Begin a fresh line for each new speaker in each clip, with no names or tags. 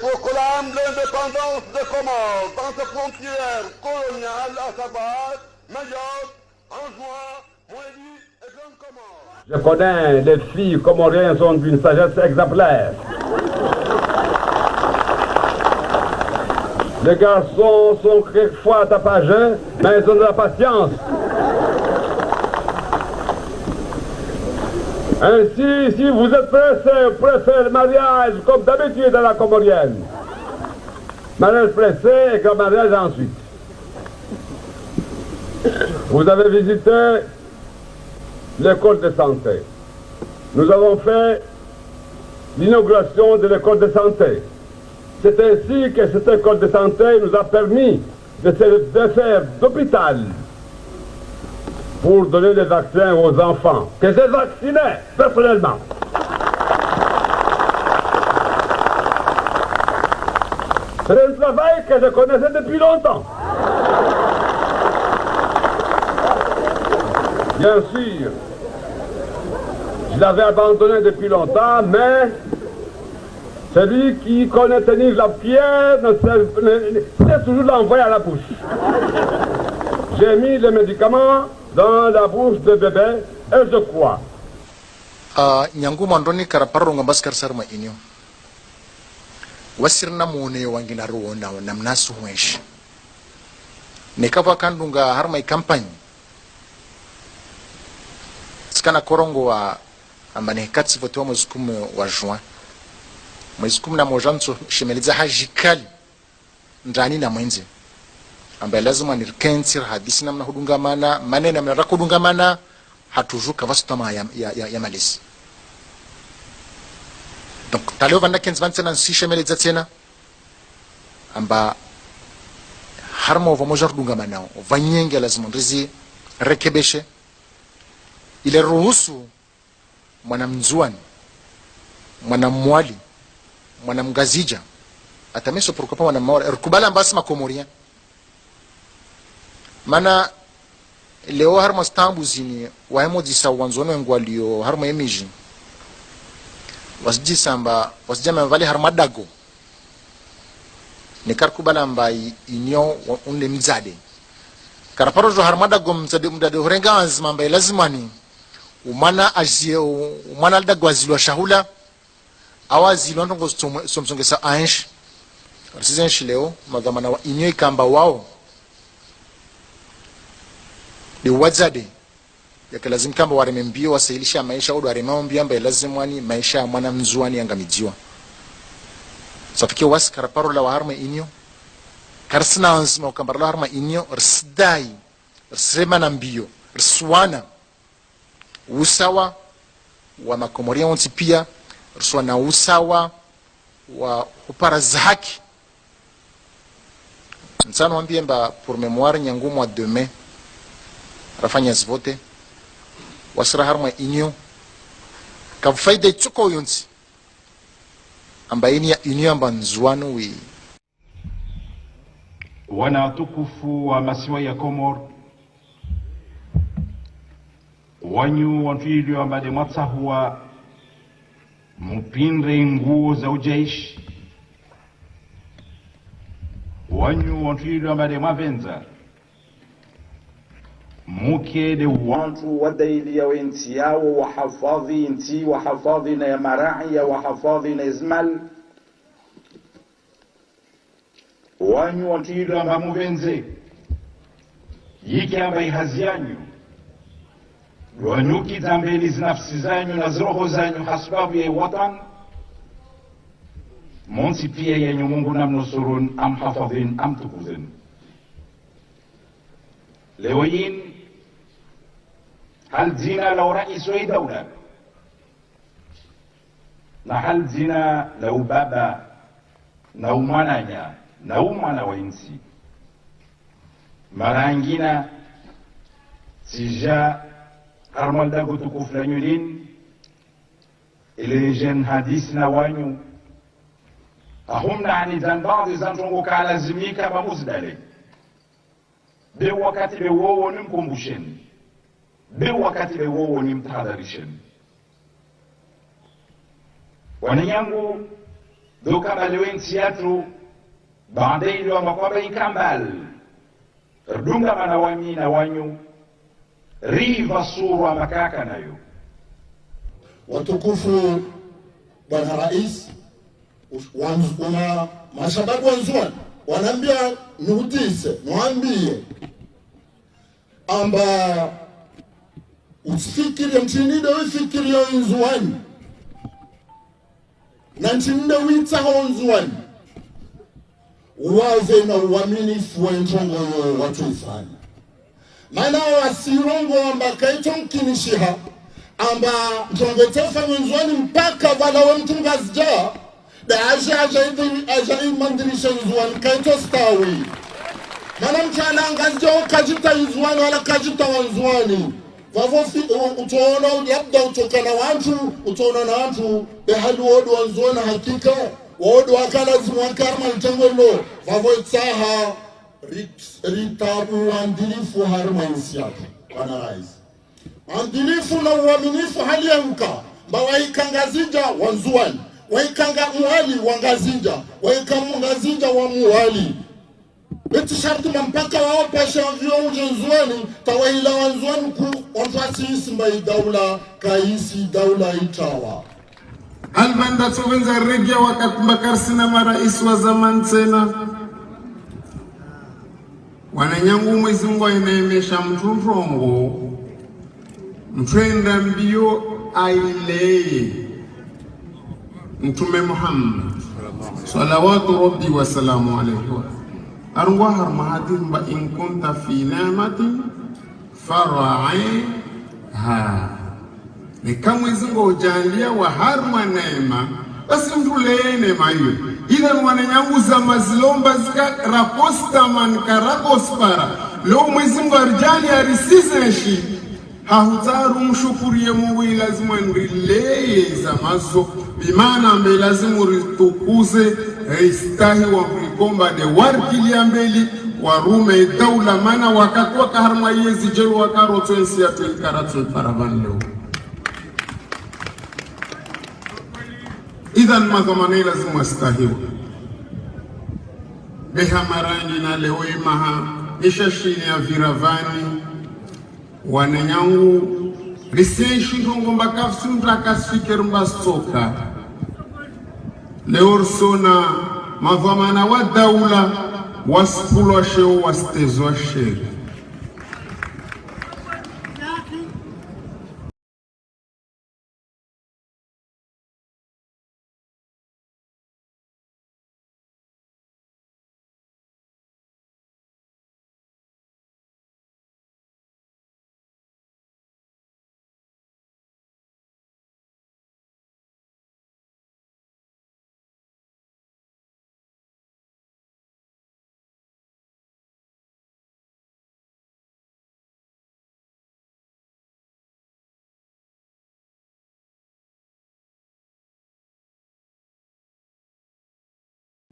proclame l'indépendance des Comores dans ses frontières coloniales, à savoir Mayotte, Anjouan, Moélie et Grande Comore.
Je connais les filles comoriennes sont d'une sagesse exemplaire. Les garçons sont quelquefois tapageux, mais ils ont de la patience. Ainsi, si vous êtes pressé, préférez le mariage comme d'habitude à la comorienne. Mariage pressé et grand mariage ensuite. Vous avez visité l'école de santé. Nous avons fait l'inauguration de l'école de santé. C'est ainsi que cette école de santé nous a permis de faire d'hôpital pour donner des vaccins aux enfants, que j'ai vaccinés personnellement. C'est un travail que je connaissais depuis longtemps. Bien sûr, je l'avais abandonné depuis longtemps, mais celui qui connaît tenir la pierre sait toujours l'envoyer à la bouche. J'ai mis les médicaments dans la bouche de bébé et je crois.
Nyangu mandoni karaparro ngabaskar sarma inyo. Wasirna mone wangina ruona namnasu wesh. Nekava kandunga harma campagne. Skana korongo wa ambane katsi voto mwezi 10 wa juin. Mwezi 10 na mojanso shemeliza hajikali ndani na mwenzi. Ambaye lazima nirkensir hadisi namna hudungamana maneno namna kudungamana hatujuka vastama ya malisi. Donc taleo vanda kens vansena si shemeliza tena amba harmo vamojar dungamana vanyenge lazima ndizi rekebeshe ile ruhusu mwanamzuani mwanamwali mwanamgazija atameso prokopa mwanamwali rukubala mbasi makomoria mana leo harmo stambu zini wahemo disa wanzono ngwalio harmo emiji wasjisa mba wasjama vale harmadago ne karkubala mbai inyo unle mzade karaparojo harmadago mzade horenga azma mbai lazimani umana azie umana dagwazilwa shahula awazilwa ndongo somsongesa ansh arsizenshi leo magamana wa inyo ikamba wao de wazade yakalazim kamba waremembio wasailisha maisha au waremambio ambaye lazimwani maisha ya mwana mzuani angamijiwa safike was karaparo la harma inyo karsna ansma ukambara la harma inyo rsdai rsema na mbio rswana usawa wa makomoria wonti pia rswana usawa wa upara zaki nsano ambie mba pour mémoire nyangu mois de mai rafanya zvote wasra harma inyo ka faida tsuko yonsi ambaini ya inyo amba nzuano wi
wana tukufu wa masiwa ya Komor wanyu wanfilio ambade matsahua mupinre nguo za ujaishi wanyu wanfilio ambade mavenza muke de wantu wadaili ya wenti yao wahafadhi inti wahafadhi na ya marai ya wahafadhi na izmal wanyu wantuilu amba muvenze yiki amba ihazi yanyu wanyuki zambeli zinafsi zanyu na zroho zanyu hasbabu ya watan monsi pia yenyu Mungu namnusurun am hafadhin am tukuzin lewayin هل زنا لو رئيس أي دولة نحل زنا لو بابا لو منايا لو منا وينسي مرانجينا سجا أرمال داغو تكوف لنيولين إلي جن حديثنا وانيو أهم نعني زن بعض زن تنغو كالا زميكا بمزدالي بوقت بوو نمكم بوشين wakati bewo ni mtahadharisheni. Wanyangu doka balewensi yatu bandeilo amakwaba inkambal rdunga mana wami na wanyu riva surwa makaka nayo.
Watukufu Bwana Rais, wana mashababu wanzuani wanaambia nuhutise mwambie amba usifikiri mchinide ufikiri yo nzuani na nchinde witaho nzuani uwaze na uaminifu wa ntongo yo watu ifanya maana wasirongo amba kaito mkinishiha amba ntongo tefa nzuani mpaka wala wa mtunga zja da aja imandirisha nzuani kaito stawi maana mchana angazja ukajita nzuani wala kajita wanzuani vavo utaona labda utokana watu utaona na watu behali wodu wanzuani hakika wodu wakala zimwakarma mtengolo vavo itaha ritabu andilifu harma insiati. Bwana Rais, andilifu na uaminifu hali ya mka mba waikangazija wanzuani waikanga muhali wangazija waikangazija wa muhali beti sharti mpaka wao pesha vyo ujenzuani tawahila wanzuani ku onfasi isimba daula kaisi daula itawa
Albanda Sovenza Regia Wakakumbakar sina marais wa zaman tena wananyangu Mwenyezi Mungu ainemesha mturongo mtwenda mbio aileye Mtume Muhammad salawatu rabbi wa salamu alayhi arwa harmahatin ba in kunta fi ni'matin fara'iha ni kama izingo ujalia wa harma neema basi mtuleye neema hiyo ila wananyangu za mazilomba zika raposta man karakospara leo Mwenyezi Mungu arjali arisizeshi hahutaru mshukurie Mungu lazima nrileye za mazo bimana mbe lazima ritukuze istahi wa mlikomba de warkili ambeli warume daula mana wakakwa kaharma yezi jelu wakaroto ensi ya tuikaratu paravan leo. Idhan madhamani lazima stahiwa beha marani na leo imaha ishashini ya viravani wananyangu riseishi ndongo mbakafsi mtakasiker mbastoka leo sona madhamana wa daula waspulwa sheo wastezwa sheri.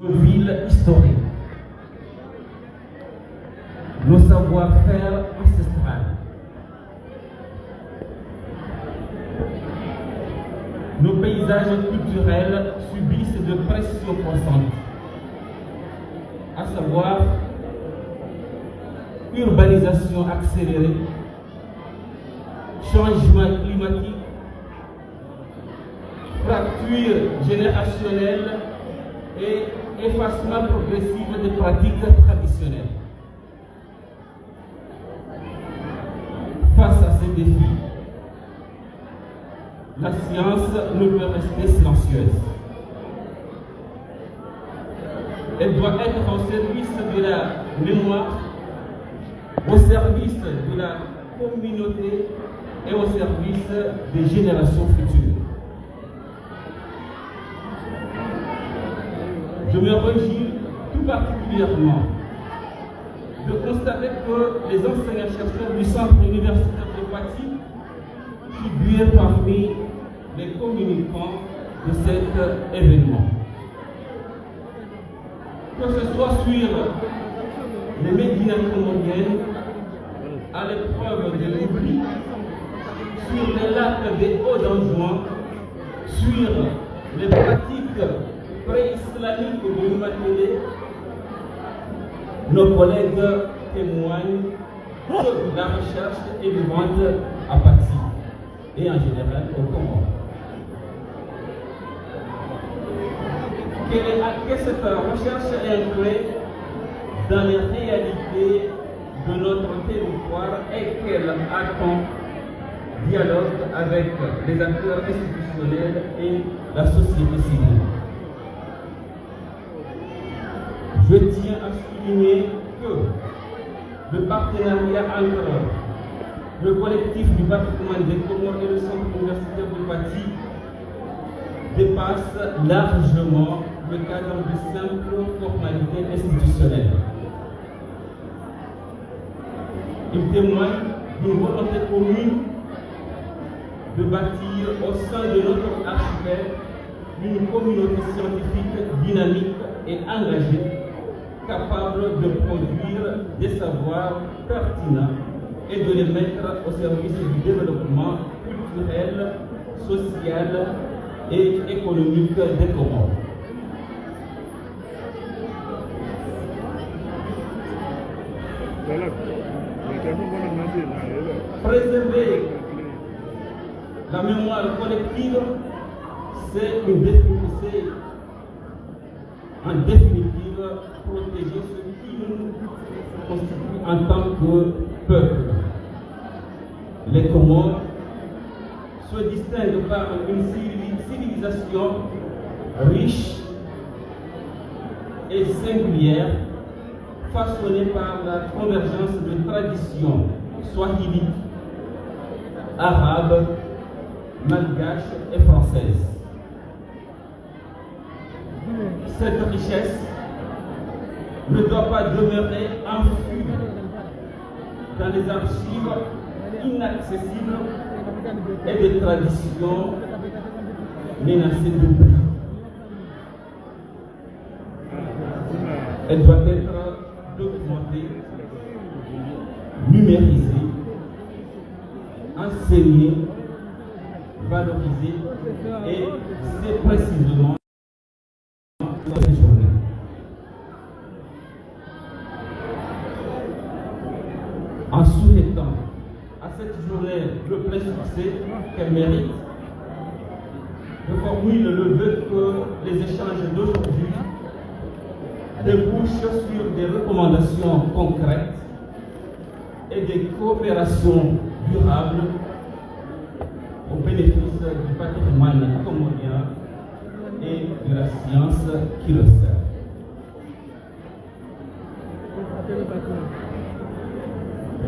Ville historique, nos savoir-faire ancestrales, nos paysages culturels subissent de pressions croissantes, à savoir urbanisation accélérée, changement climatique, fracture générationnelle et effacement progressif des pratiques traditionnelles. Face à ces défis, la science ne peut rester silencieuse. Elle doit être au service de la mémoire, au service de la communauté et au service des générations futures. Je me réjouis tout particulièrement de constater que les enseignants-chercheurs du centre universitaire de Paty figurent parmi les communicants de cet événement. Que ce soit sur les médias colombiennes, à l'épreuve de l'oubli, sur les lacs des Hauts d'Anjouan, sur les pratiques pré-islamique de l'humanité, nos collègues témoignent que la recherche est vivante à Paty et en général au Comores. Que cette recherche est inclue dans les réalités de notre territoire et qu'elle attend dialogue avec les acteurs institutionnels et la société civile. Je tiens à souligner que le partenariat entre le collectif du patrimoine des Comores et le centre universitaire de Paty dépasse largement le cadre de simples formalités institutionnelles. Il témoigne d'une volonté commune de bâtir au sein de notre archipel une communauté scientifique dynamique et engagée, capable de produire des savoirs pertinents et de les mettre au service du développement culturel, social et économique des Comores. Préserver la mémoire collective, c'est en définitive protéger ce qui nous constitue en tant que peuple. Les Comores se distinguent par une civilisation riche et singulière, façonnée par la convergence de traditions swahili, arabes, malgaches et françaises. Cette richesse ne doit pas demeurer enfouie dans les archives inaccessibles et des traditions menacées d'oubli. Elle doit être documentée, numérisée, enseignée, valorisée, et c'est précisément cette journée. En souhaitant à cette journée le plein succès qu'elle mérite, je formule le vœu que les échanges d'aujourd'hui débouchent sur des recommandations concrètes et des coopérations durables au bénéfice du patrimoine comorien et de la science qui le sert.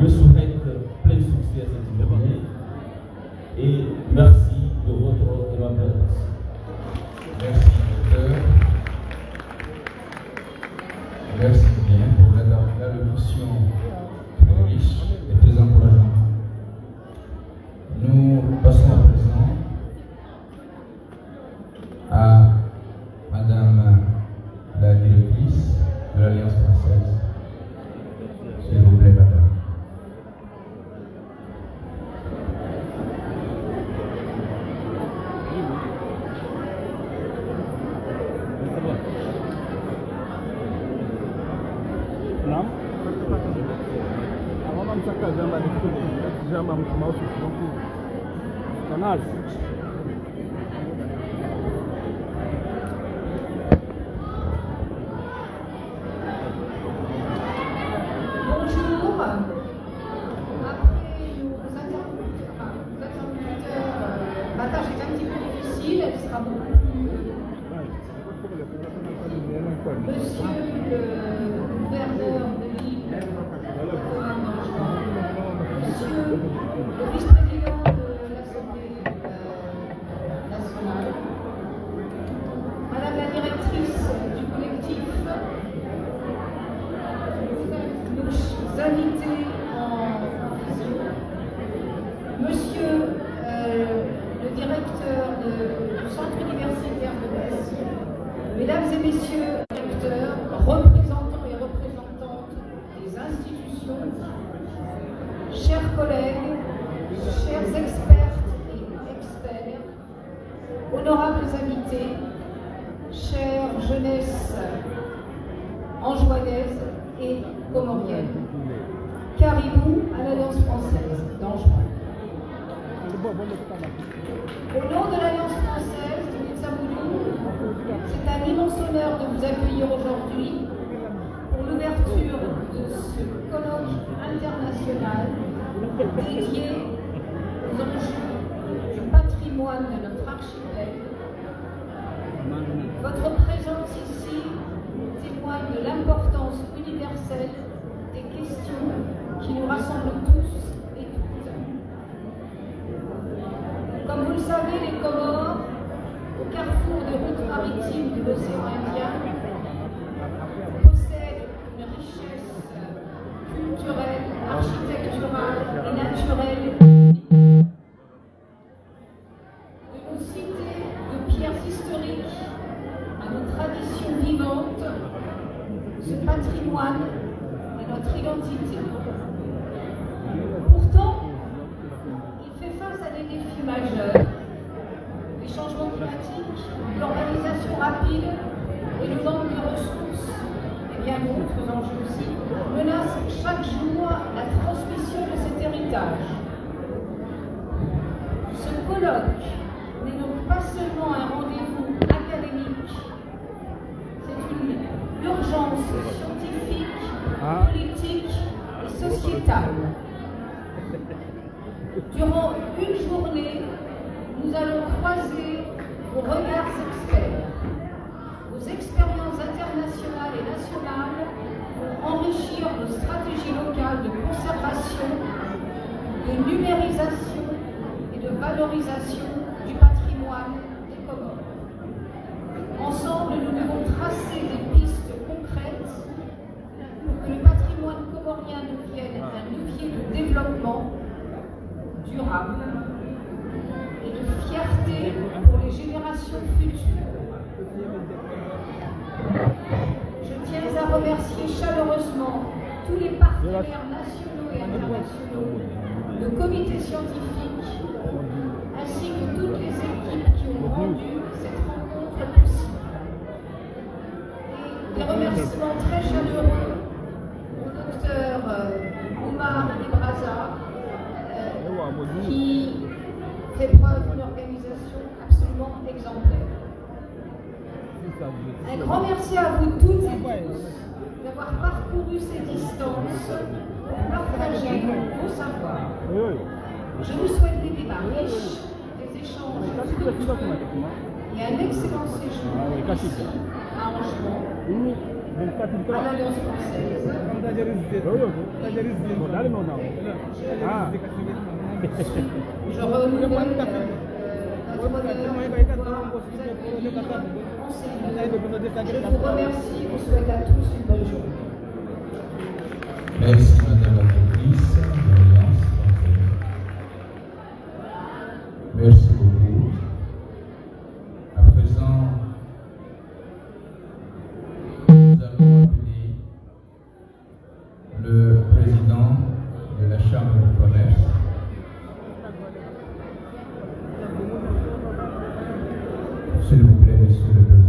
Je souhaite plein succès à cette journée et merci de votre aimable attention.
Merci, docteur. Merci bien pour l'allocution très riche et très encourageante. Nous passons à présent à Madame la directrice de l'Alliance française. S'il vous plaît, Madame.
Bonjour. Après nos interlocuteurs, ma tâche est un petit peu difficile, elle sera beaucoup plus. Monsieur le gouverneur de l'île, Monsieur le vice-président de l'Assemblée nationale, Madame la directrice du collectif, nos invités en visio, Monsieur le directeur du centre universitaire de Metz, Mesdames et Messieurs les directeurs, représentants et représentantes des institutions, chers collègues, chers expertes et experts, honorables invités, chère jeunesse anjouanaise et comorienne, caribou à l'Alliance française d'Anjouan. Au nom de l'Alliance française de Mitsaboulou, c'est un immense honneur de vous accueillir aujourd'hui pour l'ouverture de ce colloque international dédié aux enjeux du patrimoine de notre archipel. Votre présence ici témoigne de l'importance universelle des questions qui nous rassemblent tous et toutes. Comme vous le savez, les Comores, au carrefour des routes maritimes de l'océan Indien, possèdent une richesse culturelle, architecturale et naturelle unique. De nos cités de pierres historiques à nos traditions vivantes, ce patrimoine est notre identité. Pourtant, il fait face à des défis majeurs. Les changements climatiques, l'urbanisation rapide et le manque de ressources, et bien d'autres enjeux aussi, menacent chaque jour la transmission de cet héritage. Ce colloque n'est donc pas seulement un rendez-vous académique, c'est une urgence scientifique, politique et sociétale. Durant une journée, nous allons croiser vos regards experts. Vos expériences internationales et nationales vont enrichir nos stratégies locales de conservation, de numérisation et de valorisation du patrimoine des Comores. Ensemble, nous devons tracer des pistes concrètes pour que le patrimoine comorien devienne un levier de développement durable et de fierté pour les générations futures. Je tiens à remercier chaleureusement tous les partenaires nationaux et internationaux, le comité scientifique, ainsi que toutes les équipes qui ont rendu cette rencontre possible. Et des remerciements très chaleureux au docteur Oumar Ibraza, qui fait preuve d'une organisation absolument exemplaire. Un grand merci à vous toutes et tous d'avoir parcouru ces distances pour partager vos savoirs. Je vous souhaite des débats riches, des échanges fructueux et un excellent séjour ici à Anjouan, à l'Alliance française. Je renouvelle notre honneur de pouvoir vous accueillir en ces lieux. Je vous remercie et vous souhaite à tous une bonne journée.
Merci Madame la Directrice de l'Alliance française. Merci beaucoup. À présent, nous allons appeler le président de la Chambre de commerce. S'il vous plaît, Monsieur le Président.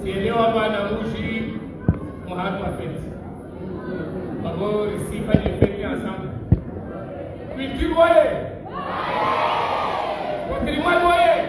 Sielewa bana mushi muhatu afeti. Babo risifa ni feti ensemble. Culture voyez. Patrimoine voyez.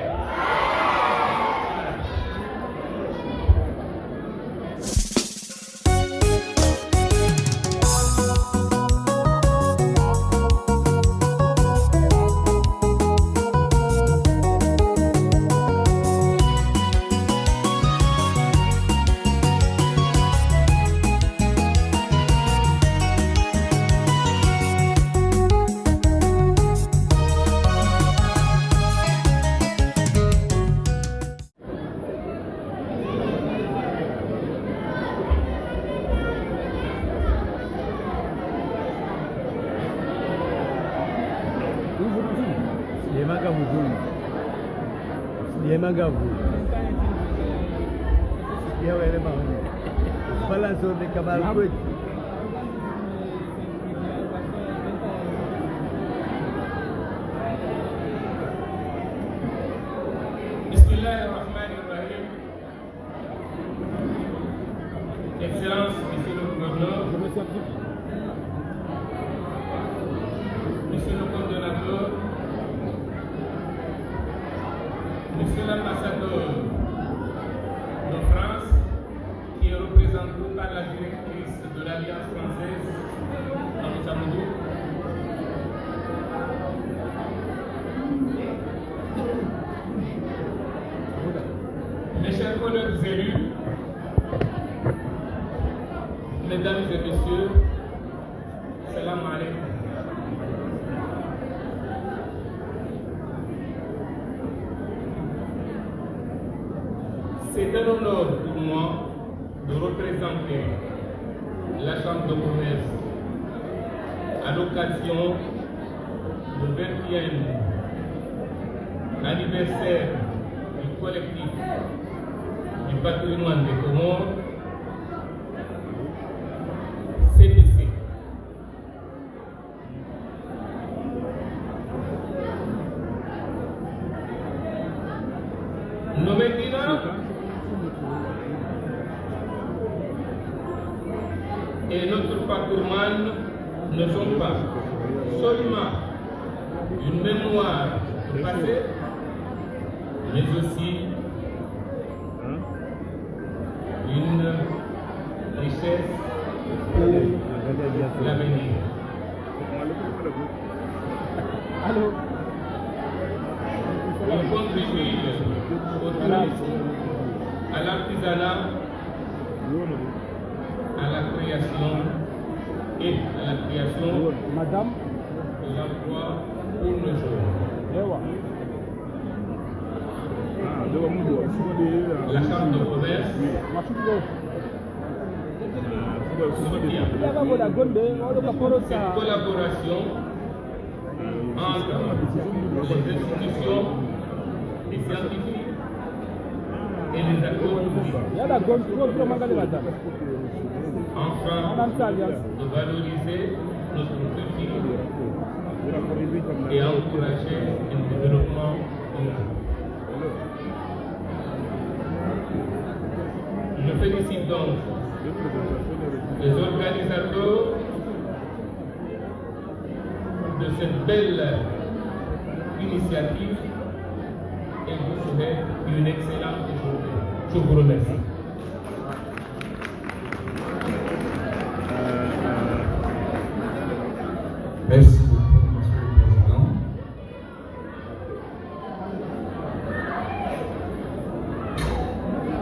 Bismillahirrahmanirrahim. Excellence, Monsieur le Gouverneur, Monsieur le Coordonnateur, Monsieur l'Ambassadeur de France, qui est représenté par la directrice de l'Alliance française, Mme Chamoudou, mes chers collègues élus, mesdames et messieurs, salam alaikum. C'est un honneur pour moi de représenter la Chambre de commerce à l'occasion du 20e anniversaire du collectif du patrimoine des Comores, CPC. Nos Médina et notre patrimoine ne sont pas seulement une mémoire du passé, mais aussi une richesse pour l'avenir. On contribue au tourisme, à l'artisanat, à la création et à la création de l'emploi pour nos jeunes. La Chambre de commerce soutient cette collaboration entre les institutions, les scientifiques et les acteurs publics. Enfin, de valoriser notre culture et encourager un développement commun. Je félicite donc les organisateurs de cette belle initiative et vous souhaite une excellente journée. Je vous remercie.
Merci beaucoup, Monsieur le Président.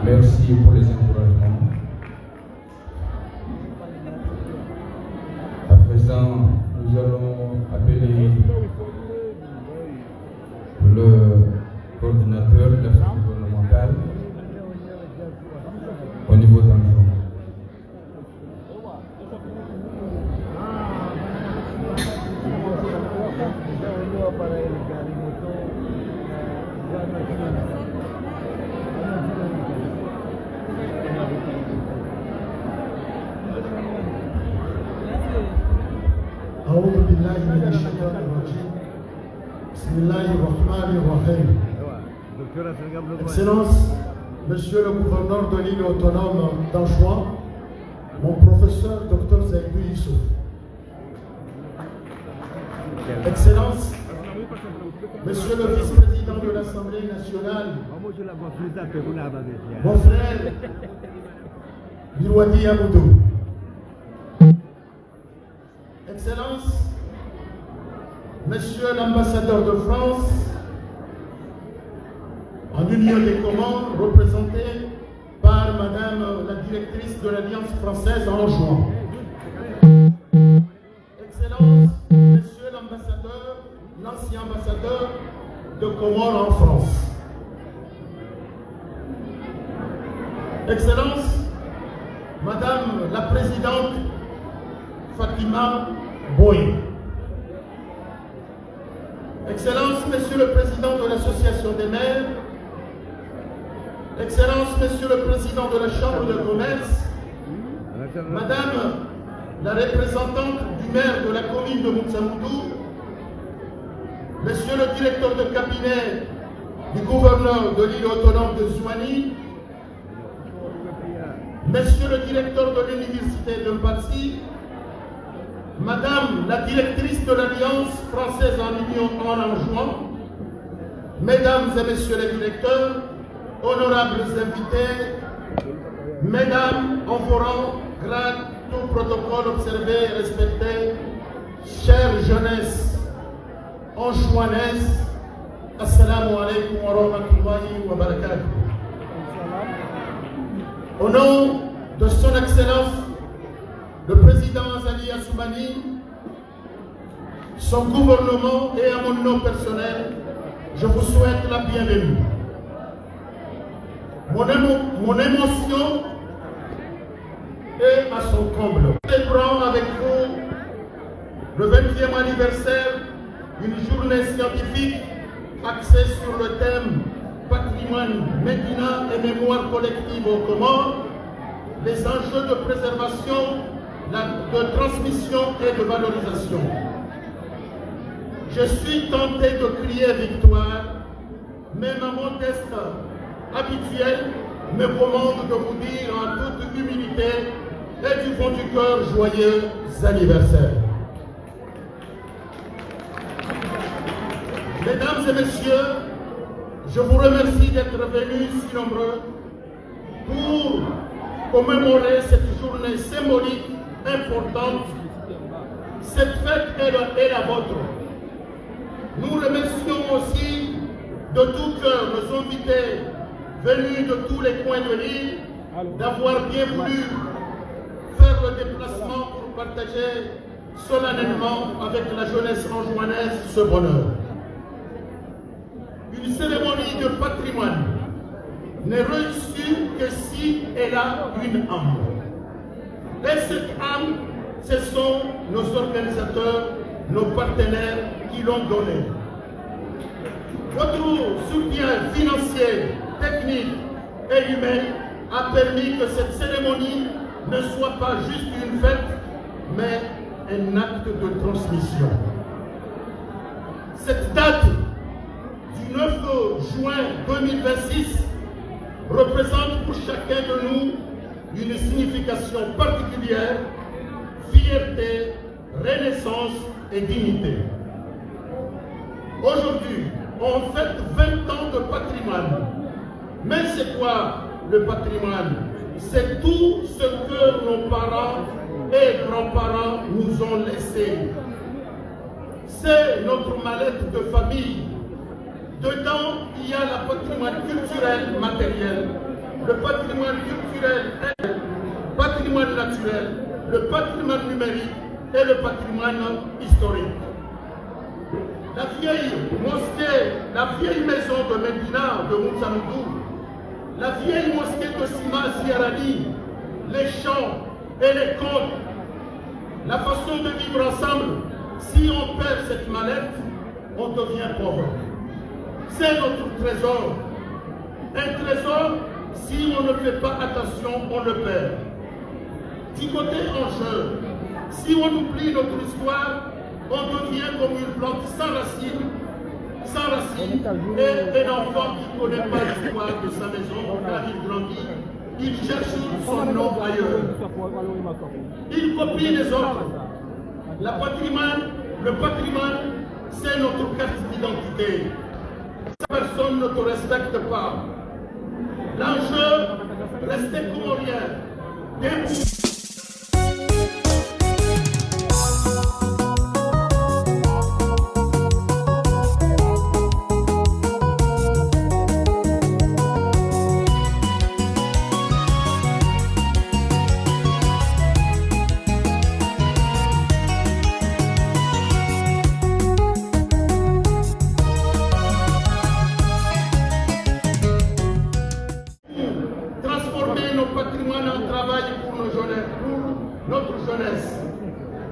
Merci pour les encouragements. À présent, nous allons appeler le coordinateur de l'action gouvernementale au niveau d'Anjou.
أعوذ بالله من الشيطان الرجيم بسم الله الرحمن الرحيم. Excellence, Monsieur le gouverneur de l'île autonome d'Anjouan, mon professeur Dr Zaidou Issouf. Excellence, Monsieur le vice-président de l'Assemblée nationale, mon frère Birwadi Amoudou. Excellence, Monsieur l'ambassadeur de France en Union des Comores, représenté par Madame la directrice de l'Alliance française en juin. Excellence, Monsieur l'ambassadeur, l'ancien ambassadeur de Comores en France. Excellence, Madame la présidente Fatima Boy.
Excellences, Monsieur le Président de l'Association des maires, Excellences, Monsieur le Président de la Chambre de commerce, Madame la représentante du maire de la commune de Moutsamoudou, Monsieur le directeur de cabinet du gouverneur de l'île autonome de Zouani, Monsieur le directeur de l'université de Mpassi, Madame la directrice de l'Alliance française en Union en Anjouan, Mesdames et Messieurs les directeurs, honorables invités, Mesdames en vos rangs, grades, tout protocole observé et respecté, chère jeunesse anjouanaise, Assalamu alaikum wa rahmatullahi wa barakatuh. Au nom de son Excellence, le président Azali Assoumani, son gouvernement et à mon nom personnel, je vous souhaite la bienvenue. Mon émotion est à son comble. Célébrons avec vous le 20e anniversaire d'une journée scientifique axée sur le thème patrimoine, médina et mémoire collective aux Comores, les enjeux de préservation, de transmission et de valorisation. Je suis tenté de crier victoire, mais ma modeste habituelle me commande de vous dire en toute humilité et du fond du cœur joyeux anniversaire. Mesdames et messieurs, je vous remercie d'être venus si nombreux pour commémorer cette journée symbolique importante. Cette fête est la vôtre. Nous remercions aussi de tout cœur nos invités venus de tous les coins de l'île d'avoir bien voulu faire le déplacement pour partager solennellement avec la jeunesse anjouanaise ce bonheur. Une cérémonie de patrimoine n'est réussie que si elle a une âme. Et cette âme, ce sont nos organisateurs, nos partenaires qui l'ont donnée. Votre soutien financier, technique et humain a permis que cette cérémonie ne soit pas juste une fête, mais un acte de transmission. Cette date du 9 juin 2026 représente pour chacun de nous une signification particulière, fierté, renaissance et dignité. Aujourd'hui, on fête 20 ans de patrimoine. Mais c'est quoi le patrimoine? C'est tout ce que nos parents et grands-parents nous ont laissé. C'est notre mallette de famille. Dedans, il y a le patrimoine culturel matériel, le patrimoine culturel, le patrimoine naturel, le patrimoine numérique et le patrimoine historique. La vieille mosquée, la vieille maison de Médina, de Moutsamoudou, la vieille mosquée de Sima Ziarani, les chants et les contes, la façon de vivre ensemble, si on perd cette mallette, on devient pauvre. C'est notre trésor. Un trésor, si on ne fait pas attention, on le perd. Du côté enjeu, si on oublie notre histoire, on devient comme une plante sans racines, et un enfant qui ne connaît pas l'histoire de sa maison, car il grandit, il cherche son nom ailleurs. Il copie les autres. Le patrimoine, c'est notre carte d'identité. Personne ne te respecte pas. L'enjeu, rester comorien.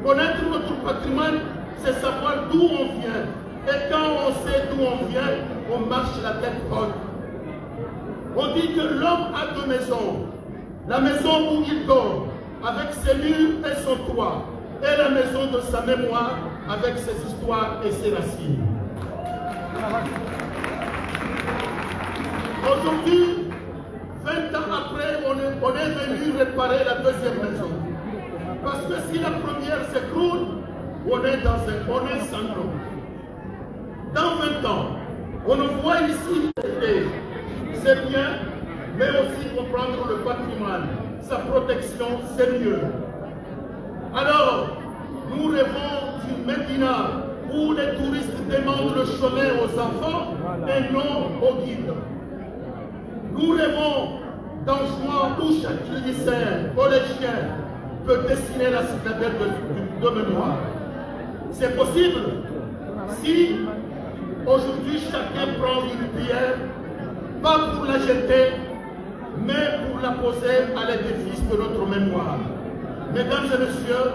Connaître notre patrimoine, c'est savoir d'où on vient Et quand on sait d'où on vient, on marche la tête haute. On dit que l'homme a deux maisons. La maison où il dort, avec ses murs et son toit, et la maison de sa mémoire, avec ses histoires et ses racines. Aujourd'hui, 20 ans après, on est venu réparer la deuxième maison. Parce que si la première s'écroule, on est sans nom. Dans 20 ans, on voit ici, c'est bien, mais aussi comprendre le patrimoine, sa protection, c'est mieux. Alors, nous rêvons d'une Médina où les touristes demandent le chemin aux enfants et non aux guides. Nous rêvons d'un joint où chaque lycéen, collégien peut dessiner la citadelle de mémoire. C'est possible si aujourd'hui chacun prend une pierre, pas pour la jeter, mais pour la poser à l'édifice de notre mémoire. Mesdames et messieurs,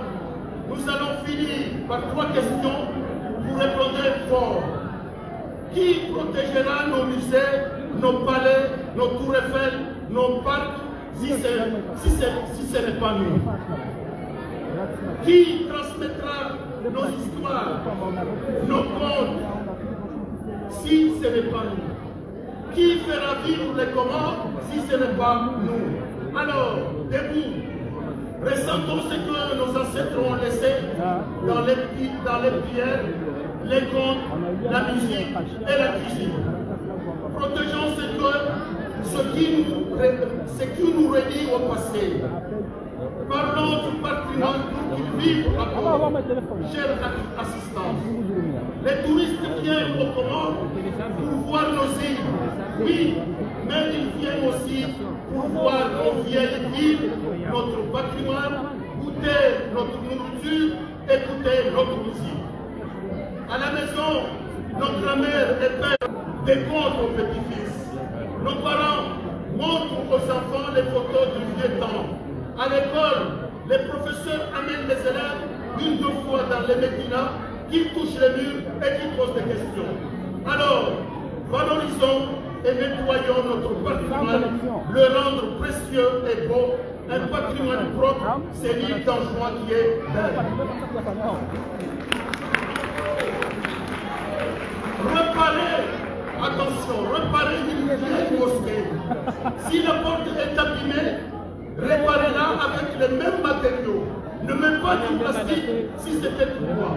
nous allons finir par 3 questions. Vous répondrez fort. Qui protégera nos musées, nos palais, nos tours Eiffel, nos parcs, si ce n'est pas nous? Qui transmettra nos histoires, nos contes, si ce n'est pas nous? Qui fera vivre les Comores si ce n'est pas nous? Alors, debout, ressentons ce que nos ancêtres ont laissé dans les pierres, les contes, la musique et la cuisine. Protégeons ce qui nous relie au passé. Parlons du patrimoine pour qu'il vive encore. Chers assistants, les touristes viennent aux Comores pour voir nos îles. Oui, mais ils viennent aussi pour voir nos vieilles villes, notre patrimoine, goûter notre nourriture, écouter notre musique. À la maison, nos grand-mères et pères décontent aux petits-fils. Nos parents montrent aux enfants les photos du vieux temps. À l'école, les professeurs amènent les élèves 1-2 fois dans les Médina qui touchent les murs et qui posent des questions. Alors, valorisons et nettoyons notre patrimoine, le rendre précieux et beau. Un patrimoine propre, c'est l'île d'Anjouan qui est belle. Réparer, attention, réparer une vieille mosquée. Si la porte est abîmée, réparez-la avec les mêmes matériaux. Ne mets pas du plastique si c'était pour moi.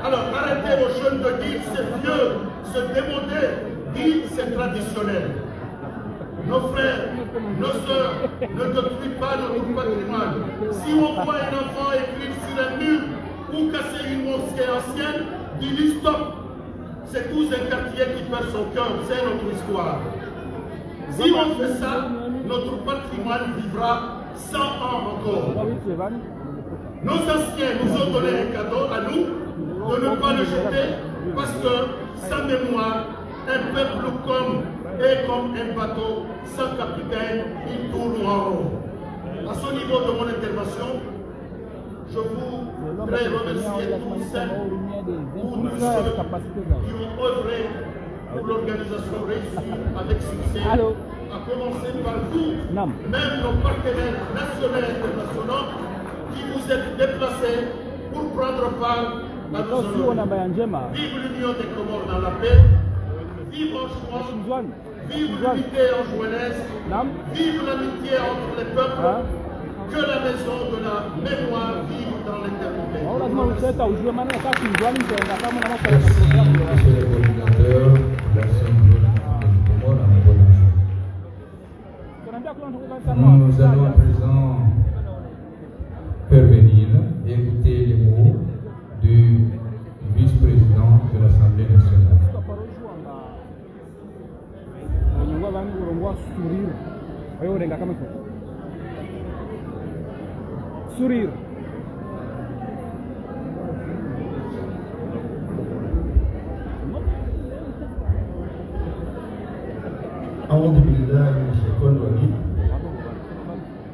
Alors arrêtez aux jeunes de dire c'est vieux, se démoder, dire c'est traditionnel. Nos frères, nos sœurs, ne détruisent pas notre patrimoine. Si on voit un enfant écrire sur un mur ou casser une mosquée ancienne, dis-lui stop. C'est tous un quartier qui perd son cœur, c'est notre histoire. Si on fait ça, notre patrimoine vivra 100 ans encore. Nos anciens nous ont donné un cadeau à nous de ne pas le jeter parce que sans mémoire, un peuple est comme un bateau sans capitaine, il tourne en rond. À ce niveau de mon intervention, je voudrais remercier tous celles ou tous ceux qui ont œuvré pour l'organisation réussie avec succès, à commencer par vous, même nos partenaires nationaux et internationaux, qui vous êtes déplacés pour prendre part à nos honneurs. Vive l'Union des Comores dans la paix, vive Anjouan, vive l'unité anjouanaise, vive l'amitié entre les peuples, que la maison de la mémoire vive dans l'éternité.
Merci, monsieur le coordinateur de l'action de Comores à Anjouan. Nous allons à présent pervenir et écouter les mots du vice-président de l'Assemblée nationale.
Sourire.
أعوذ بالله من الشيطان الرجيم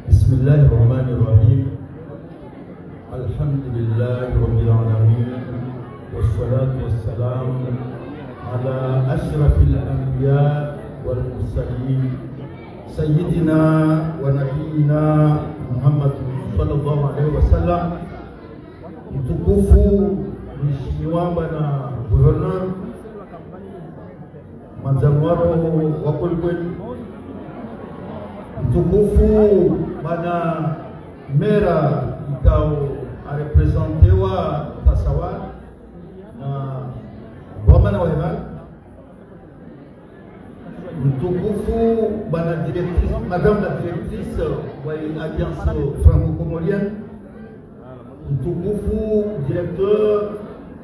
بسم الله الرحمن الرحيم الحمد لله رب العالمين والصلاة والسلام على أشرف الأنبياء والمرسلين سيدنا ونبينا محمد صلى الله عليه وسلم. Mtukufu Mheshimiwa Bwana Guverneur Manzamwaro wa Kwelikweli, mtukufu Bwana Mera ikao arepresentewa Tasawa na Bwana Wahema, mtukufu Bwana Directrice, Madame la Directrice wa Alliance Franco-Comorienne, mtukufu Directeur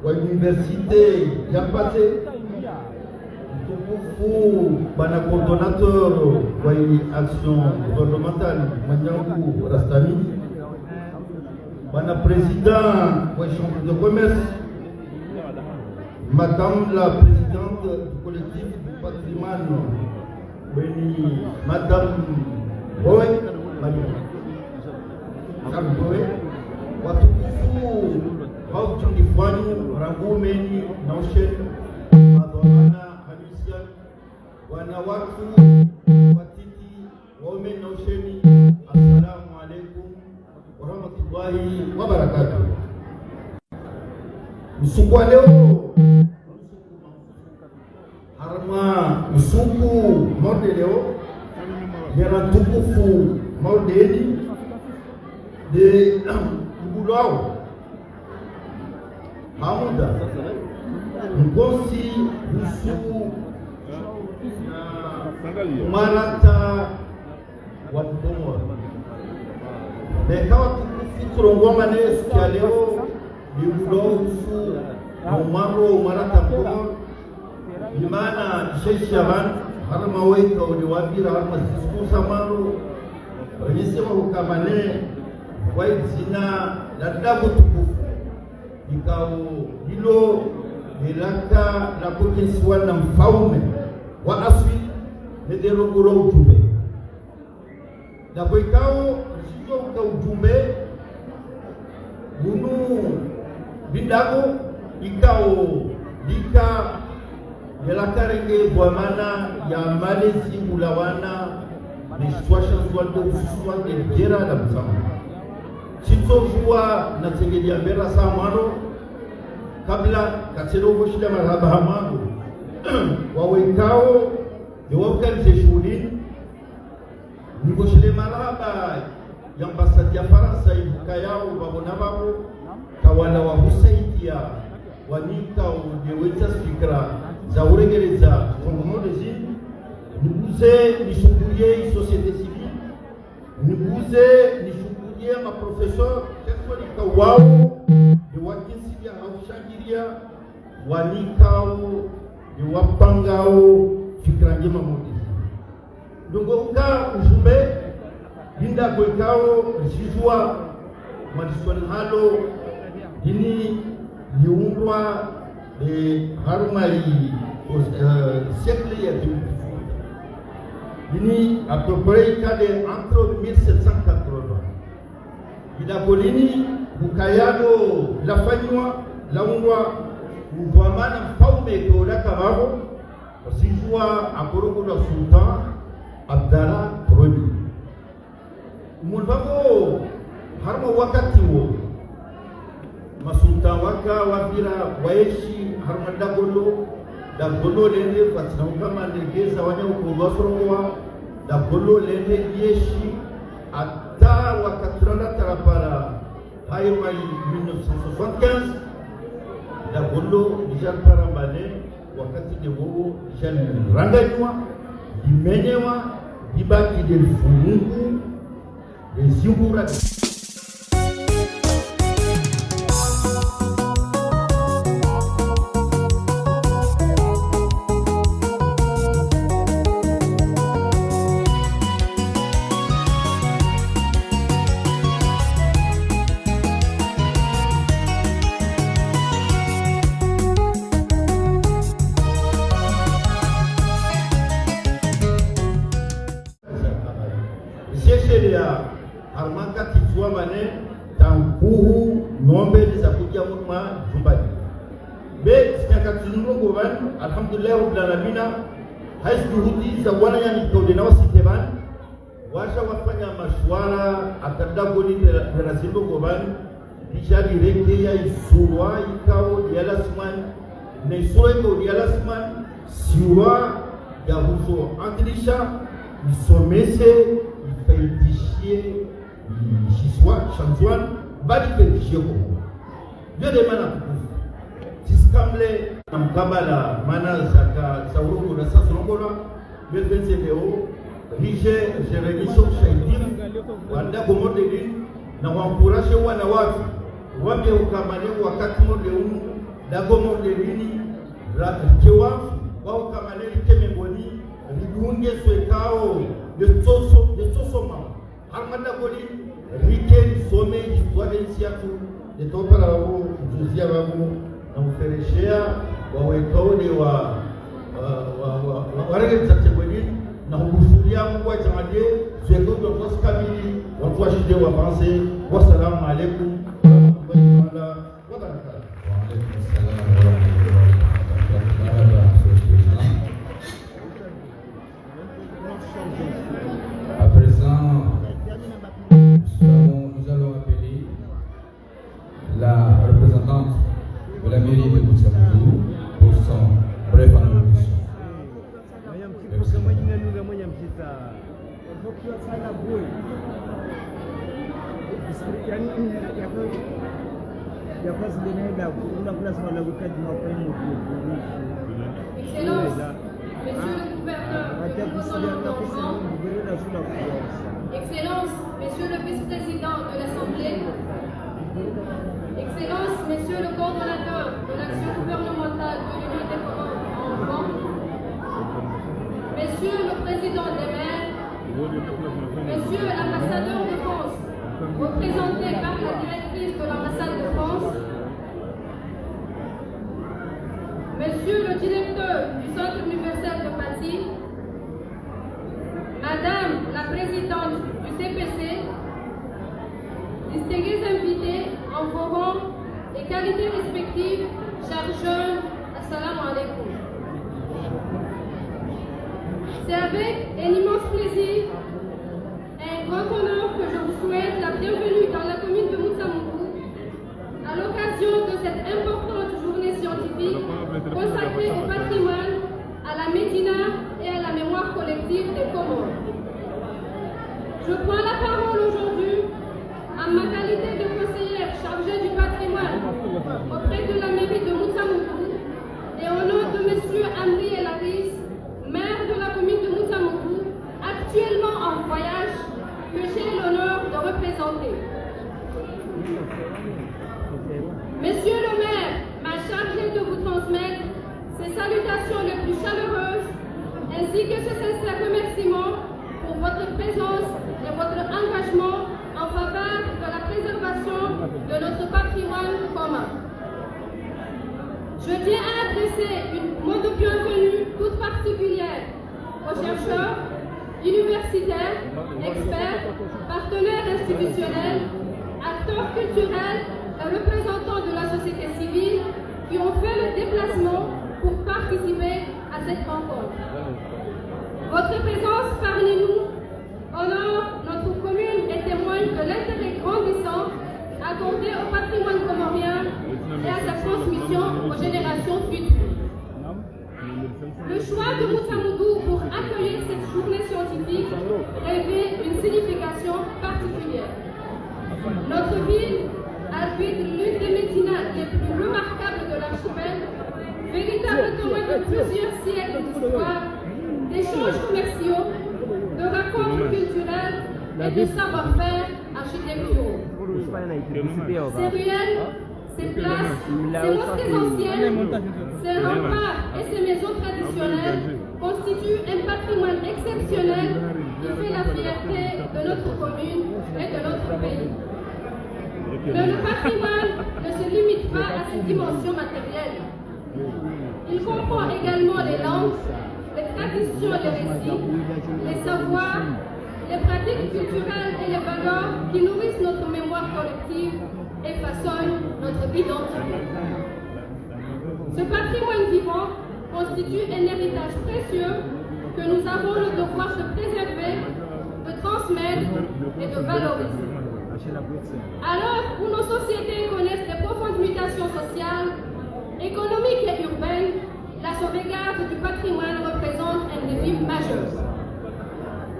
wa Université Yampate, mtukufu Bwana Coordonnateur wa Action Gouvernementale Manyangu Rastami, Bwana Président wa Chambre de Commerce, Madame la Présidente du collectif du patrimoine, Madame Boy, Madame Boy, watukufu hautunifwanyu rangumeni na usheni madhamana halisia wanawatu watiti waume na usheni. Assalamu alaikum warahmatullahi wabarakatuh. Usiku wa leo harma usiku morde leo yana tukufu mordeni de Ngulao Hamuda Ngosi Usu Marata wa Mbomo Bekawa tukufu turongoma nesi ya leo Ngulao Usu Mumaro Marata Mbomo Imana Sheshi Yaman Harma weka uliwabira harma sisku samaro Ranyesema hukamane Waizina ladabu tukufu ikao hilo milaka na kujisiwa na mfaume wa aswi nederogoro ujumbe na kwa ikao mshizo uka ujumbe gunu bindago ikao lika milaka renge buamana ya malezi ulawana nishwasha swaldo ususwa ngejera na msamu Chitsojua na tengelia mbera samano kabla katero voshida marhaba hamano wawekao niwaukanze shughuli nivoshile marhaba ya ambasadi ya Faransa ibuka yao babona babo kawala wa husaidia wanika udeweta fikra za uregereza kongomonezi niguze nishukurie societe civile niguze ma professeur kesho wao ni wakisikia haushangilia wanikao ni wapangao fikra njema moja ndongo uka ujumbe linda kwekao sijua madiswali halo ini liundwa harumai siècle ya ini à peu près entre 1780 Idakolini bukayado lafanywa laungwa uvamana mfaume kola kababo sijua akorogo la sultan Abdallah III mulvako harma wakati wo masultan waka wafira waishi harma dagolo lende fatsauka mandegeza wanya ukubasorowa dagolo lende yeshi ata wakatranda tarapara haimali 1975 dagolo dijan parambane wakati dewo dijan ranganywa dimenyewa dibaki del fungu deziubura Armaka tizua mane tankuhu nombe za kuja mwa jumbani be sinakatinuno govan alhamdulillah rabbil alamin hais juhudi za wana yani tawde na wasiteban washa wafanya mashwara atadabuli de rasimbo govan bishari reke ya isurwa ikao yalasman ne soeko yalasman siwa ya huzo antilisha isomese ifaidishie ishiswa chanzwan bali faidishie ko yode mana Tiskamle mkabala mana zaka saurugu na sasa nongola bebenze leo rije jerenisho shaidim wanda bomodeli na wampurashe wana watu wambie ukamane wakati modelu dago modelini rakewa wao kamane kemengoni rigunge swekao de soso ma armada goli rike some histoire siatu de topala wao juzia wao na ufereshea wawekaone warege mzategweni na hukusudia Mungu wa jamadie zuekoto kwa kamili watu washide wa panse. Wassalamu alaikum wa rahmatullahi wa barakatuh.
À présent, nous allons appeler la représentante de la mairie de Moutsamoudou pour son bref annonciation.
Excellence, Monsieur le gouverneur, Excellence, Monsieur le vice-président de l'Assemblée, Excellence, Monsieur le coordonnateur de l'action gouvernementale de l'Union des Comores en Banque, Monsieur le président des maires, Monsieur l'ambassadeur de France, représenté par la directrice de l'ambassade de France, Monsieur le directeur du Centre universel de Paty, Madame la présidente du CPC, distingués invités en vos rangs et qualités respectives, chers jeunes, assalamu alaikum. C'est avec un immense plaisir et un grand honneur que je vous souhaite la bienvenue dans la commune de Moutsamoudou à l'occasion de cette importante journée scientifique consacrée au patrimoine, à la médina et à la mémoire collective des Comores. Je prends la parole aujourd'hui en ma qualité de conseillère chargée du patrimoine auprès de la mairie de Moutsamoudou et au nom de M. Amri El Aris, maire de la commune de Moutsamoudou, actuellement en voyage, que j'ai l'honneur de représenter. Monsieur le maire m'a chargé de vous transmettre ses salutations les plus chaleureuses ainsi que ses sincères remerciements pour votre présence et votre engagement en faveur de la préservation de notre patrimoine commun. Je tiens à adresser une mot de bienvenue toute particulière aux chercheurs, universitaires, experts, partenaires institutionnels, acteurs culturels et représentants de la société civile qui ont fait le déplacement pour participer à cette rencontre. Votre présence parmi nous honore notre commune et témoigne de l'intérêt grandissant accordé au patrimoine comorien et à sa transmission aux générations futures. Le choix de Moutsamoudou pour accueillir cette journée scientifique revêt une signification particulière. Notre ville abrite l'une des médinas les plus remarquables de l'archipel, véritable témoin de plusieurs siècles d'histoire, d'échanges commerciaux, de rencontres culturelles et de savoir-faire architecturaux. Ces ruelles, ces places, ces mosquées anciennes, ces remparts et ces maisons traditionnelles constituent un patrimoine exceptionnel qui fait la fierté de notre commune et de notre pays. Mais le patrimoine ne se limite pas à ses dimensions matérielles. Il comprend également les langues, les traditions et les récits, les savoirs, les pratiques culturelles et les valeurs qui nourrissent notre mémoire collective et façonnent notre identité.
Ce patrimoine vivant constitue un héritage précieux que nous avons le devoir de préserver, de transmettre et de valoriser. À l'heure où nos sociétés connaissent de profondes mutations sociales, économiques et urbaines, la sauvegarde du patrimoine représente un défi majeur.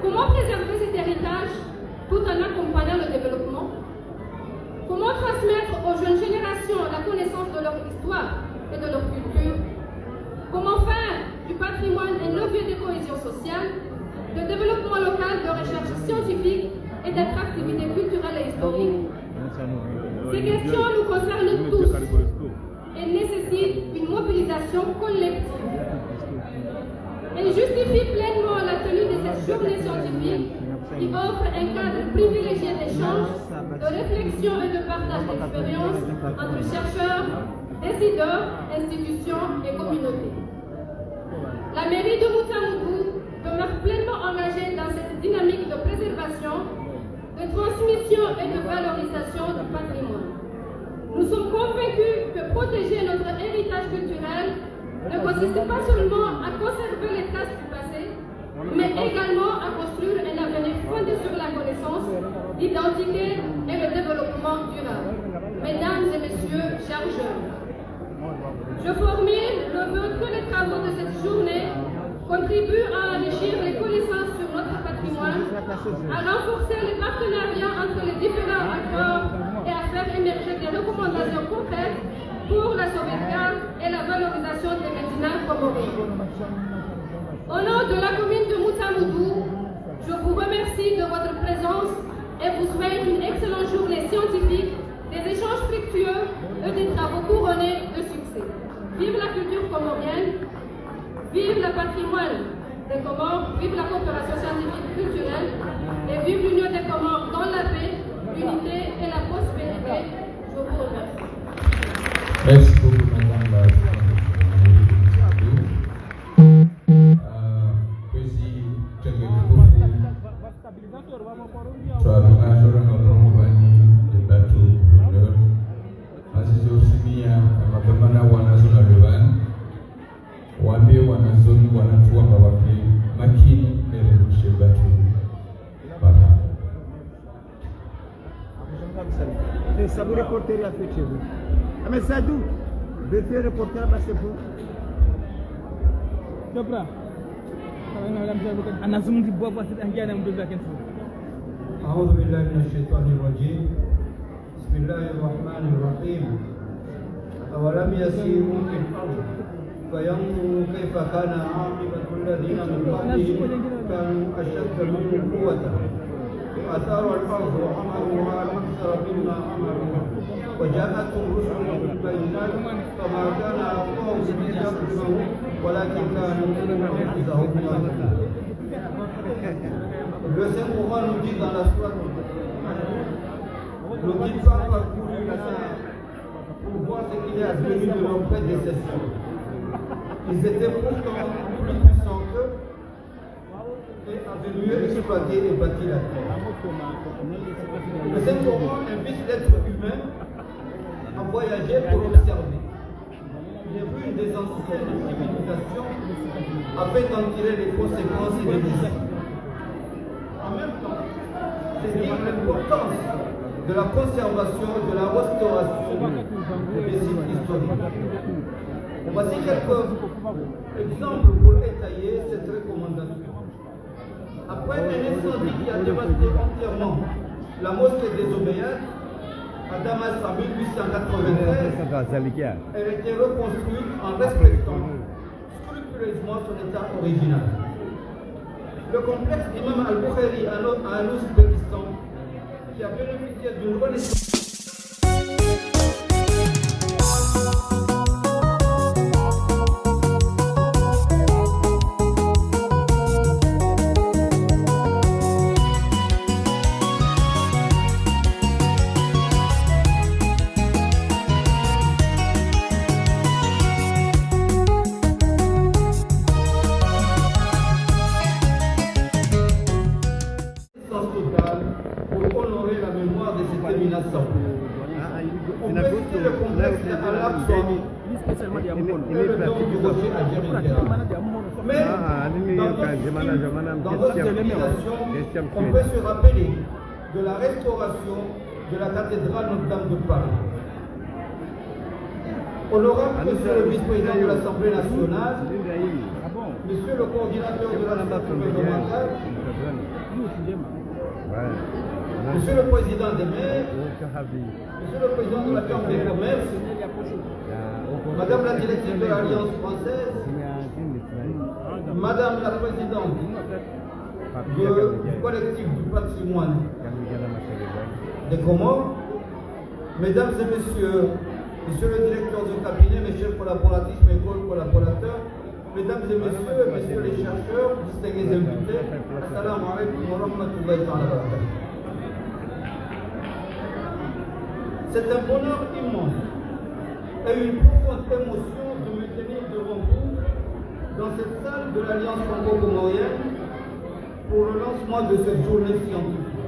Comment préserver cet héritage tout en accompagnant le développement? Comment transmettre aux jeunes générations la connaissance de leur histoire et de leur culture? Comment faire du patrimoine un levier de cohésion sociale, de développement local, de recherche scientifique et d'attractivité culturelle et historique? Ces questions nous concernent tous et nécessitent une mobilisation collective. Elle justifie pleinement la tenue de cette journée scientifique qui offre un cadre privilégié d'échange, de réflexion et de partage d'expériences entre chercheurs, décideurs, institutions et communautés. La mairie de Moutamoudou demeure pleinement engagée dans cette dynamique de préservation, de transmission et de valorisation du patrimoine. Nous sommes convaincus que protéger notre héritage culturel ne consiste pas seulement à conserver les traces du passé, mais également à construire un avenir fondé sur la connaissance, l'identité et le développement durable. Mesdames et messieurs, chers jeunes, je formule le vœu que les travaux de cette journée contribuent à enrichir les connaissances sur notre patrimoine, à renforcer les partenariats entre les différents acteurs et à faire émerger des recommandations concrètes pour la sauvegarde et la valorisation des médecins comoriens. Au nom de la commune de Moutamoudou, je vous remercie de votre présence et vous souhaite une excellente journée scientifique, des échanges fructueux et des travaux couronnés de succès. Vive la culture comorienne, vive le patrimoine des Comores, vive la coopération scientifique et culturelle et vive l'union des Comores dans la paix, l'unité et la prospérité. Je vous remercie.
Merci beaucoup, madame la
Sabu reporter a fait chez vous. Mais ça d'où? De faire reporter, c'est bon. Dobra. Anazungumzi bwabwa sitaingia mdogo wake.
أعوذ بالله من الشيطان الرجيم. بسم الله الرحمن الرحيم. أولم يسيروا في الأرض فينظروا كيف كان عاقبة الذين من بعدهم كانوا أشد منهم قوة وأثاروا الأرض وعمروها أكثر مما عملوا وجاءتهم رسلهم بالبينات فما كان أقوم ليظلموا ولكن كانوا أنفسهم يظلمون. Le Saint-Coran nous dit dans la sourate, le guide va parcourir pour voir ce qu'il est advenu de leurs prédécesseurs. Ils étaient pourtant plus puissants qu'eux et avaient mieux exploité et bâti la terre. Le Saint-Coran invite l'être humain à voyager pour observer. Il est vu des anciennes civilisations afin d'en tirer les conséquences et les décisions. En même temps, c'est dire l'importance de la conservation et de la restauration des sites historiques. Voici quelques exemples pour étayer cette recommandation. Après un incendie qui a dévasté entièrement la mosquée des Omeyyades, à Damas en 1893, elle a été reconstruite en respectant scrupuleusement son état original. Le complexe Imam Al-Bukhari à l'Ouzbékistan, qui a bénéficié d'une renaissance. Pour honorer la mémoire de cette éminence. On peut citer le complexe de Al-Aqsa
spécialement des amours.
Mais dans d'autres civilisations, on peut se rappeler de la restauration de la cathédrale Notre-Dame de Paris. Honorable Monsieur le vice-président de l'Assemblée nationale, Monsieur le coordinateur de l'Assemblée gouvernementale, Monsieur le président des maires, Monsieur le président de la Chambre des commerces, Madame la directrice de l'Alliance française, Madame la présidente du collectif du patrimoine des Comores, Mesdames et Messieurs, Monsieur le directeur du cabinet, mes chers collaboratrices, mes collaborateurs, Mesdames et Messieurs les chercheurs, distingués invités, Assalamu alaikum wa rahmatullahi wa barakatuh. C'est un bonheur immense et une profonde émotion de me tenir devant vous dans cette salle de l'Alliance franco-comorienne pour le lancement de cette journée scientifique.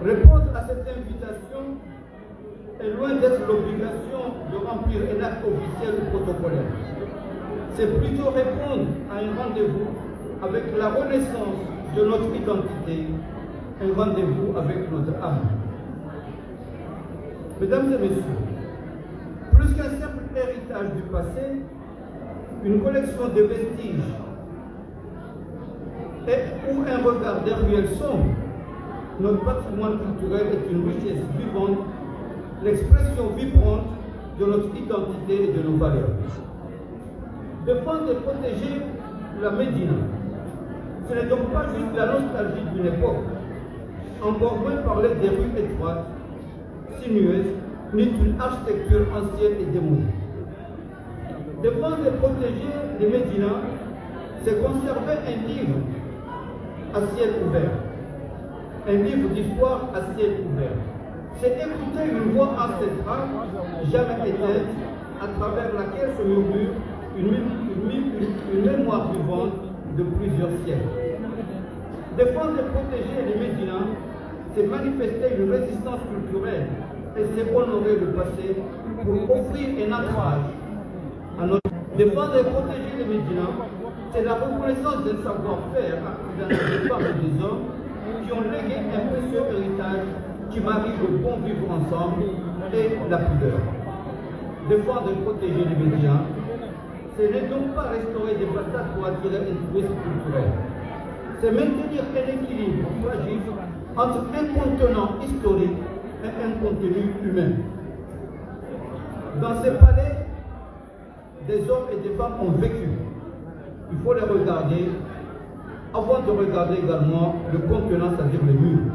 Répondre à cette invitation est loin d'être l'obligation de remplir un acte officiel ou protocolaire. C'est plutôt répondre à un rendez-vous avec la renaissance de notre identité, un rendez-vous avec notre âme. Mesdames et Messieurs, plus qu'un simple héritage du passé, une collection de vestiges ou un regard derrière sombre, notre patrimoine culturel est une richesse vivante, l'expression vibrante de notre identité et de nos valeurs. Défendre et protéger la Médina, ce n'est donc pas juste la nostalgie d'une époque, encore moins parler des rues étroites, sinueuses, ni d'une architecture ancienne et démolie. Défendre et protéger les Médinas, c'est conserver un livre à ciel ouvert, un livre d'histoire à ciel ouvert. C'est écouter une voix ancestrale, jamais éteinte, à travers laquelle se murmure une mémoire vivante de plusieurs siècles. Défendre et protéger les Médinas, c'est manifester une résistance culturelle et c'est honorer le passé pour offrir un ancrage à notre... Défendre et protéger les Médinas, c'est la reconnaissance d'un savoir-faire artisanal des femmes et des hommes qui ont légué un précieux héritage qui marie le bon vivre ensemble et la pudeur. Défendre et protéger les Médinas, ce n'est donc pas restaurer des façades pour attirer un tourisme culturel. C'est maintenir un équilibre fragile entre un contenant historique et un contenu humain. Dans ces palais, des hommes et des femmes ont vécu. Il faut les regarder avant de regarder également le contenant, c'est-à-dire les murs.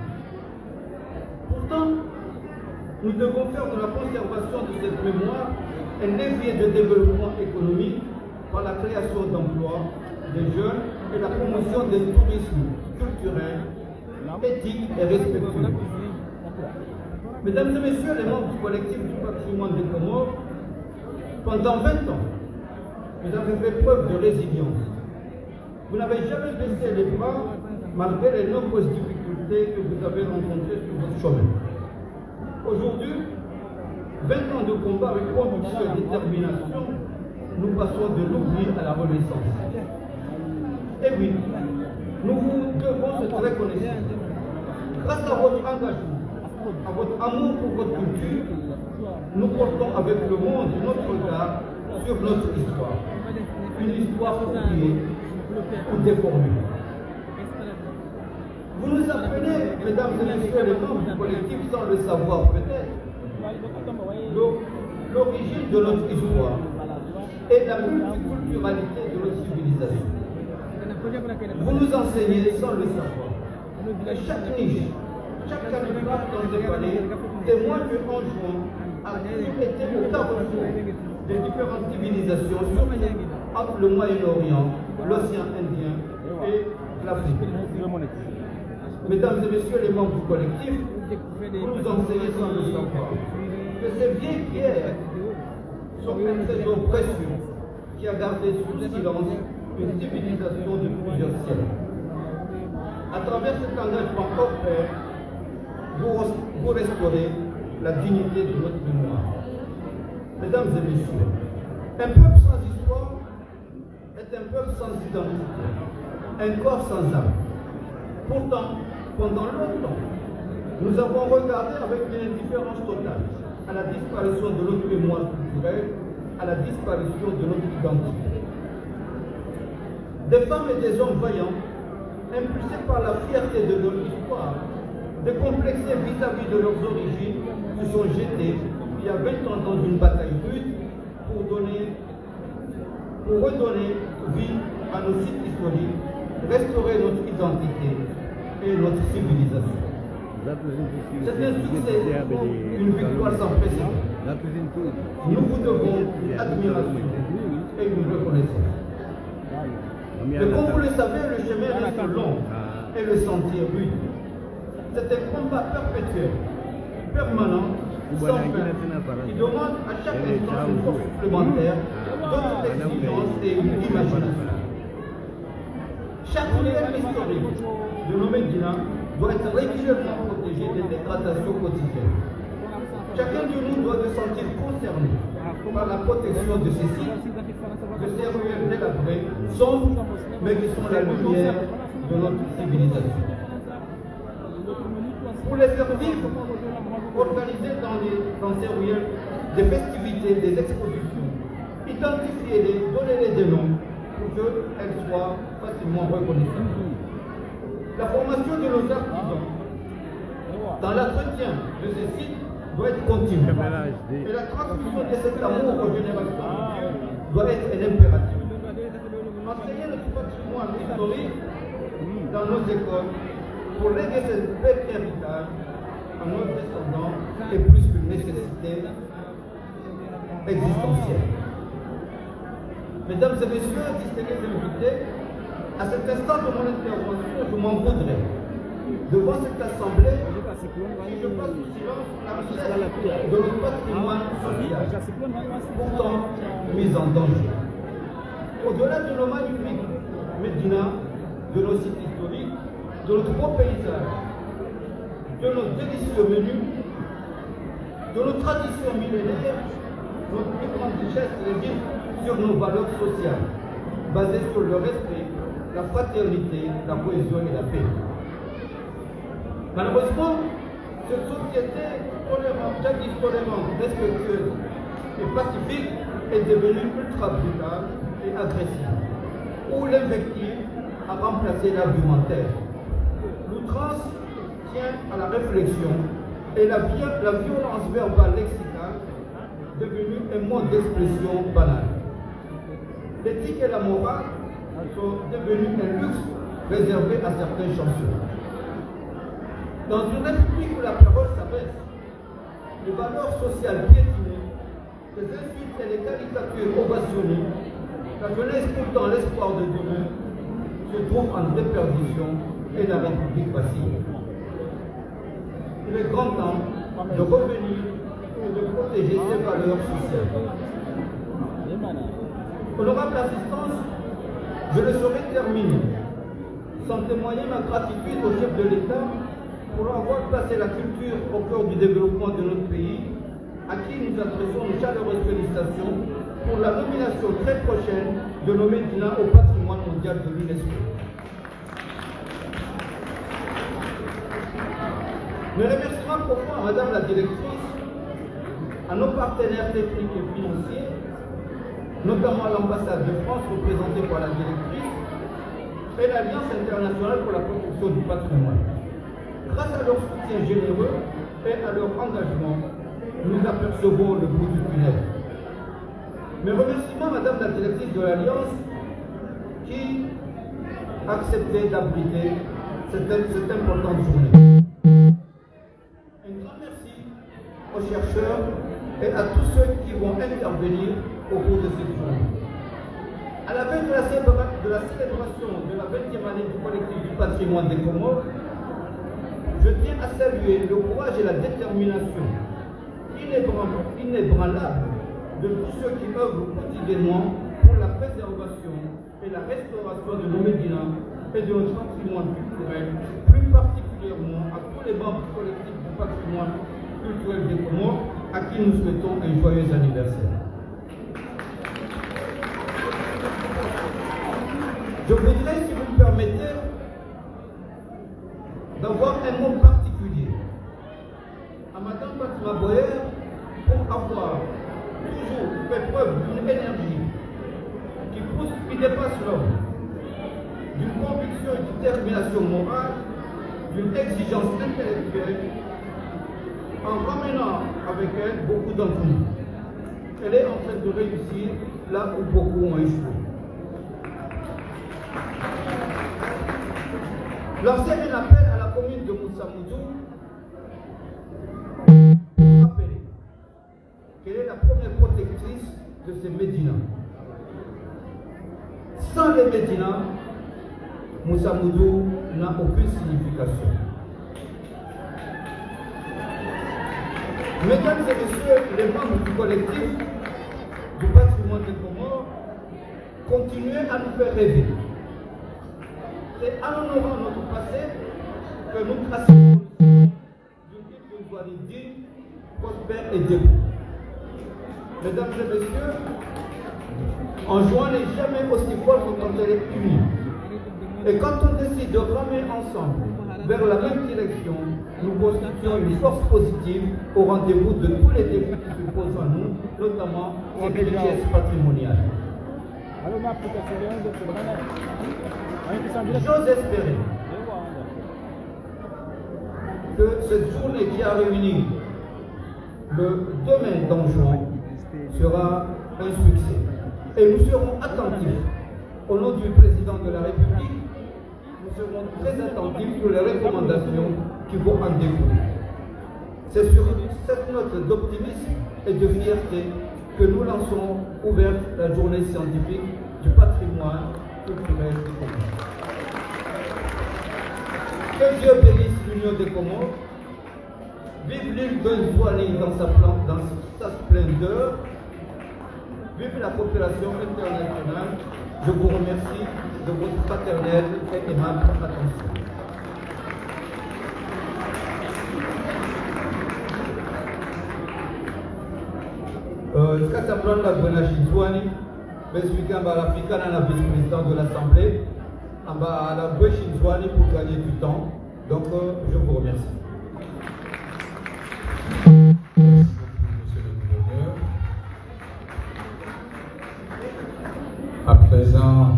Pourtant, nous devons faire de la conservation de cette mémoire un levier de développement économique par la création d'emplois des jeunes et la promotion d'un tourisme culturel, éthique et respectueux. Mesdames et Messieurs les membres du collectif du patrimoine des Comores, pendant 20 ans, vous avez fait preuve de résilience. Vous n'avez jamais baissé les bras malgré les nombreuses difficultés que vous avez rencontrées sur votre chemin. Aujourd'hui, 20 ans de combat avec conviction et détermination, nous passons de l'oubli à la renaissance. Et oui, nous vous devons cette reconnaissance. Grâce à votre engagement, à votre amour pour votre culture, nous portons avec le monde notre regard sur notre histoire. Une histoire oubliée ou déformée. Vous nous apprenez, mesdames et messieurs les membres du collectif, sans le savoir peut-être, l'origine de notre histoire et la multiculturalité de notre civilisation. Vous nous enseignez sans le savoir que chaque niche, chaque calligraphe dans ce palais témoigne en juin a toujours été au carrefour des différentes civilisations, surtout entre le Moyen-Orient, l'océan Indien et l'Afrique. Mesdames et messieurs les membres du collectif, vous nous enseignez sans le savoir que ces vieilles pierres sont un trésor précieux qui a gardé sous silence une civilisation de plusieurs siècles. À travers cet engagement hors pair, vous restaurez la dignité de notre mémoire. Mesdames et messieurs, un peuple sans histoire est un peuple sans identité, un corps sans âme. Pourtant, pendant longtemps, nous avons regardé avec une indifférence totale à la disparition de notre mémoire culturelle, à la disparition de notre identité. Des femmes et des hommes vaillants, impulsés par la fierté de leur histoire, décomplexés vis-à-vis de leurs origines, se sont jetés il y a 20 ans dans une bataille rude pour redonner vie à nos sites historiques, restaurer notre identité et notre civilisation. C'est un succès, une victoire sans précédent. Nous vous devons une admiration et une reconnaissance. Mais comme vous le savez, le chemin reste long et le sentier rude. C'est un combat perpétuel, permanent, sans fin, qui demande à chaque instant une force supplémentaire, d'autres exigences et une imagination. Chaque lieu historique de nos Médina doit être régulièrement protégé des dégradations quotidiennes. Chacun de nous doit se sentir concerné par la protection de ces sites, de ces ruelles délabrées, sombres, mais qui sont la lumière de notre civilisation. Pour les faire vivre, organiser dans ces ruelles des festivités, des expositions, identifier-les, donner-les des noms pour qu'elles soient facilement reconnaissables. La formation de nos artisans dans l'entretien de ces sites doit être continue. Et la transmission de cet amour aux générations doit être un impératif. Enseigner notre patrimoine historique dans nos écoles pour léguer ce bel héritage à nos descendants est plus qu'une nécessité existentielle. Mesdames et messieurs, distingués invités, à cet instant de mon intervention, je m'en voudrais devant cette assemblée si je passe sous silence la richesse de notre patrimoine social, pourtant mis en danger. Au-delà de nos magnifiques Médina, de nos sites historiques, de notre beau paysage, de nos délicieux menus, de nos traditions millénaires, notre plus grande richesse réside sur nos valeurs sociales, basées sur le respect, la fraternité, la cohésion et la paix. Malheureusement, cette société tolérante, jadis tolérante, respectueuse et pacifique est devenue ultra brutale et agressive, où l'invective a remplacé l'argumentaire. L'outrance tient à la réflexion et la violence verbale lexicale devenue un mode d'expression banal. L'éthique et la morale sont devenus un luxe réservé à certains chanceux. Dans une république où la parole s'abaisse, les valeurs sociales piétinées, les insultes et les caricatures ovationnées, la jeunesse pourtant l'espoir de demain se trouve en déperdition et la République vacille. Il est grand temps de revenir et de protéger ces valeurs sociales. Honorable assistance, je ne saurais terminer sans témoigner ma gratitude au chef de l'État pour avoir placé la culture au cœur du développement de notre pays, à qui nous adressons nos chaleureuses félicitations pour la nomination très prochaine de nos Médina au patrimoine mondial de l'UNESCO. Mes remerciements profonds à Madame la Directrice, à nos partenaires techniques et financiers, notamment à l'ambassade de France représentée par la Directrice et l'Alliance internationale pour la protection du patrimoine. Grâce à leur soutien généreux et à leur engagement, nous apercevons le bout du tunnel. Mes remerciements à Madame la Directrice de l'Alliance qui a accepté d'abriter cette importante journée. Un grand merci aux chercheurs et à tous ceux qui vont intervenir au cours de cette journée. À la veille de la célébration de la 20e année du collectif du patrimoine des Comores, je tiens à saluer le courage et la détermination inébranlable de tous ceux qui œuvrent quotidiennement pour la préservation et la restauration de nos Médina et de notre patrimoine culturel, plus particulièrement à tous les membres collectifs du patrimoine culturel des Comores, à qui nous souhaitons un joyeux anniversaire. Je voudrais, si vous me permettez, d'avoir un mot particulier à Madame Fatima Boyer pour avoir toujours fait preuve d'une énergie qui dépasse l'homme, d'une conviction et d'une détermination morale, d'une exigence intellectuelle, en ramenant avec elle beaucoup d'entre nous. Elle est en train de réussir là où beaucoup ont échoué. Lancer un appel à la commune de Moussamoudou pour rappeler qu'elle est la première protectrice de ces médinas. Sans les médinas, Moussamoudou n'a aucune signification. Mesdames et messieurs, les membres du collectif du patrimoine des Comores, continuez à nous faire rêver. C'est en honorant notre passé que nous traçons d'une ville de Zouani digne, prospère et debout. Mesdames et messieurs, en juin n'est jamais aussi fort que quand elle est unie. Et quand on décide de ramer ensemble vers la même direction, nous constituons une force positive au rendez-vous de tous les défis qui se posent à nous, notamment cette richesse patrimoniale. J'ose espérer que cette journée qui a réuni le domaine d'Anjouan sera un succès. Et nous serons attentifs, au nom du président de la République, nous serons très attentifs sur les recommandations qui vont en découler. C'est sur cette note d'optimisme et de fierté que nous lançons ouverte la journée scientifique du patrimoine culturel des Comores. Que Dieu bénisse l'Union des Comores. Vive l'île de Zouani dans sa splendeur. Vive la coopération internationale. Je vous remercie de votre paternelle et aimable attention. Kataplan la Bonachizouani, Beswika Barafika, la vice-président de l'Assemblée, à la Bonachizouani pour gagner du temps. Donc, je vous remercie.
À présent,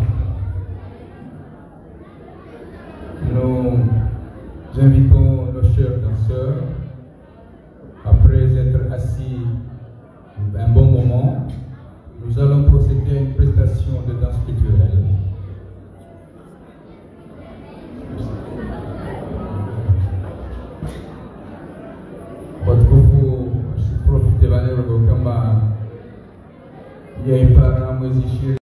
nous invitons nos chers danseurs, après être assis un bon moment, nous allons procéder à une prestation de danse culturelle. Je profite de la il y a une parent musicien.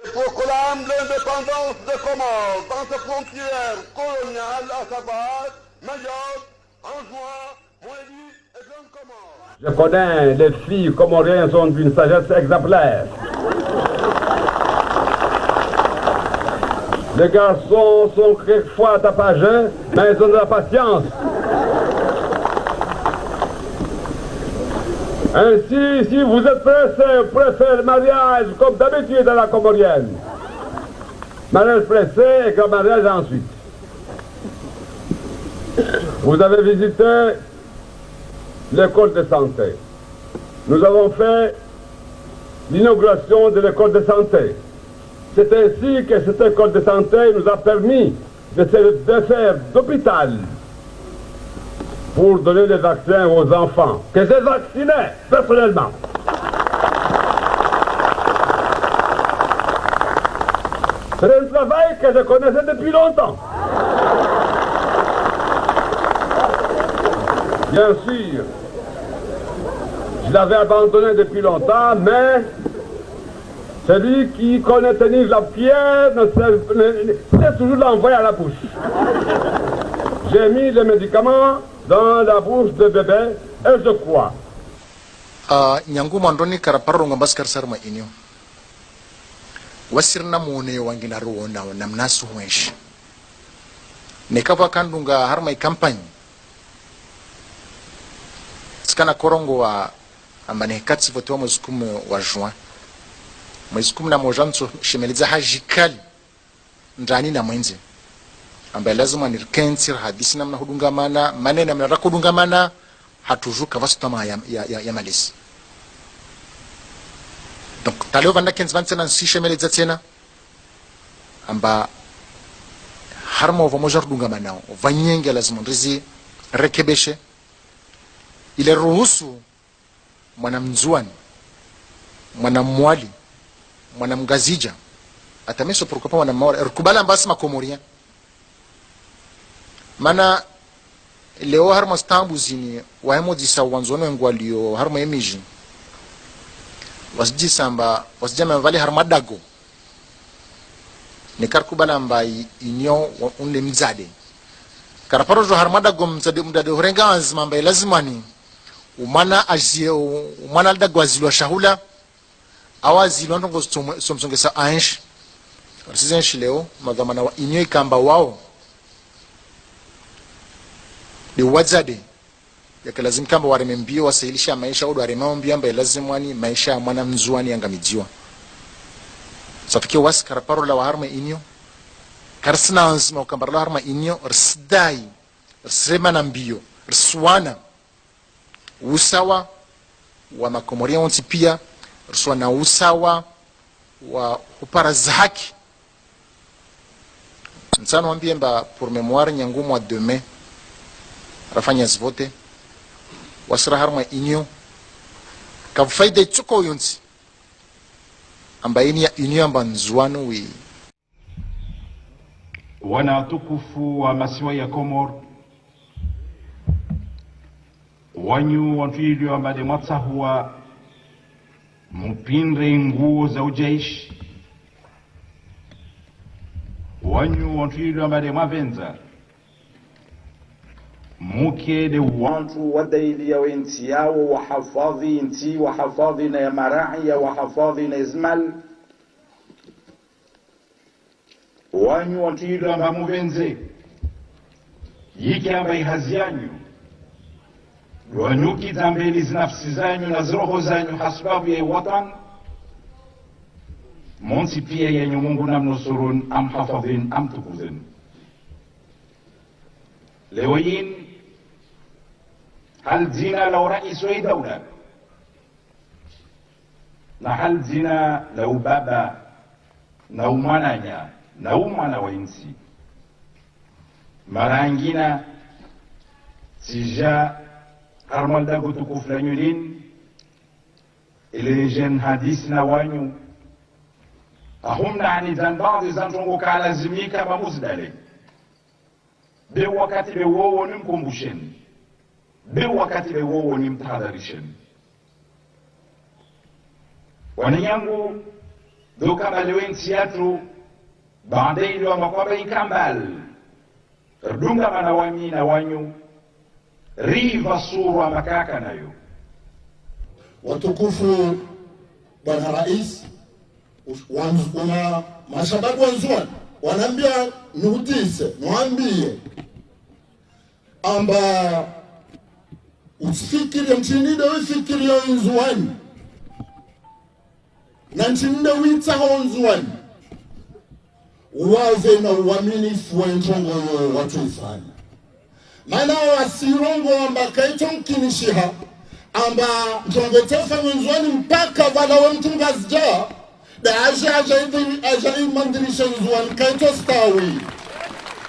Je proclame l'indépendance des Comores dans ses frontières coloniales à savoir Mayotte, Anjouan, Moélie et Grande Comore.
Je connais les filles comoriennes sont d'une sagesse exemplaire. Les garçons sont quelquefois tapageux, mais ils ont de la patience. Ainsi, si vous êtes pressé, préférez le mariage comme d'habitude à la comorienne. Mariage pressé et grand mariage ensuite. Vous avez visité l'école de santé. Nous avons fait l'inauguration de l'école de santé. C'est ainsi que cette école de santé nous a permis de faire d'hôpital pour donner des vaccins aux enfants, que j'ai vacciné personnellement. C'est un travail que je connaissais depuis longtemps. Bien sûr, je l'avais abandonné depuis longtemps, mais celui qui connaît tenir la pierre sait toujours l'envoyer à la bouche. J'ai mis les médicaments dans la bouche de bébé et je crois
nyangu mandoni karaparo ngambas karsar ma inyo wasirna muone wangina ruona na mnasu mwesh nekava kandunga har mai campagne skana korongo wa ambane katsi vote wa mzukum wa juin mzukum na mojanso shemeliza hajikali ndani na mwenzi ambaye lazima nirkensir hadisi namna hudungamana maneno namna kudungamana hatujuka vastama ya malisi. Donc taleo vanda kens vansena si shemeliza tena amba harmo vamojar dungamana vanyenge lazima ndizi rekebeshe ile ruhusu mwanamzuani mwanamwali mwanamgazija atameso pourquoi mwanamwali rukubala mbasi makomoria mana leo harmo stambu zini wahemo disa wanzono ngwalio harmo emiji wasji samba wasjama vale harmadago ne karkubala mbai inyo unle mzade karaparo jo harmadago mzade horenga azma mbai lazimani umana azie umana dagwazilwa shahula awazilwa ndongo somsongesa ansh rasizenshi leo magamana wa inyo ikamba wao de wazade yake lazim kamba waremembio wasailisha maisha odo waremambia mba lazimwani maisha mwana mzuani angamijiwa safike was karaparo la harma inyo karsna azma ukambara harma inyo rsdai rsema na mbio rswana usawa wa makomoria wonti pia rswana usawa wa upara zaki nsano ambie mba pour mémoire nyangumu wa demain rafanya zvote wasra harma inyo ka faida chuko yonsi ambaini ya inyo amba nzuano wi
wana tukufu wa masiwa ya Komor wanyu wanfili wa mbade matsahua mpinre nguo za ujaishi wanyu wanfili wa mbade mavenza muke de wantu wadaili ya wenti yao wahafadhi inti wahafadhi na ya marahi ya wahafadhi na izmal wanyu wantu amba muvenze yiki amba ihazi yanyu wanyuki zambeli zinafsi zanyu na zroho zanyu hasbabu ya watan monsi pia yenyu Mungu namnusurun am hafadhin am tukuzin lewayin هل زنا لو رئيس أي دولة هل زنا لو بابا لو منايا لو منا وينسي مرانجينا سجا أرمال داغو تكوف لنيولين إلي جن حديثنا وانيو أهم نعني زن بعض زنجونغو كالا زميكا بمزدالي بوقت بوو نمكم بوشين wakati wewe ni mtahadharisheni wanyangu doka balewensi yatu baada ile wa makwaba ikambal dunga manawami na wanyu riva sura makaka nayo
watukufu bwana rais wana mashababu wanzuani wanaambia nuhutise mwambie amba usifikiri mchinide ufikiri ya nzuani na mchinide witaho nzuani uwaze na uaminifu wa njongo watu ifanya maana wasirongo amba kaito mkinishiha amba njongo tefa nzuani mpaka wala wa mtunga zja da aja mandirisha nzuani kaito stawi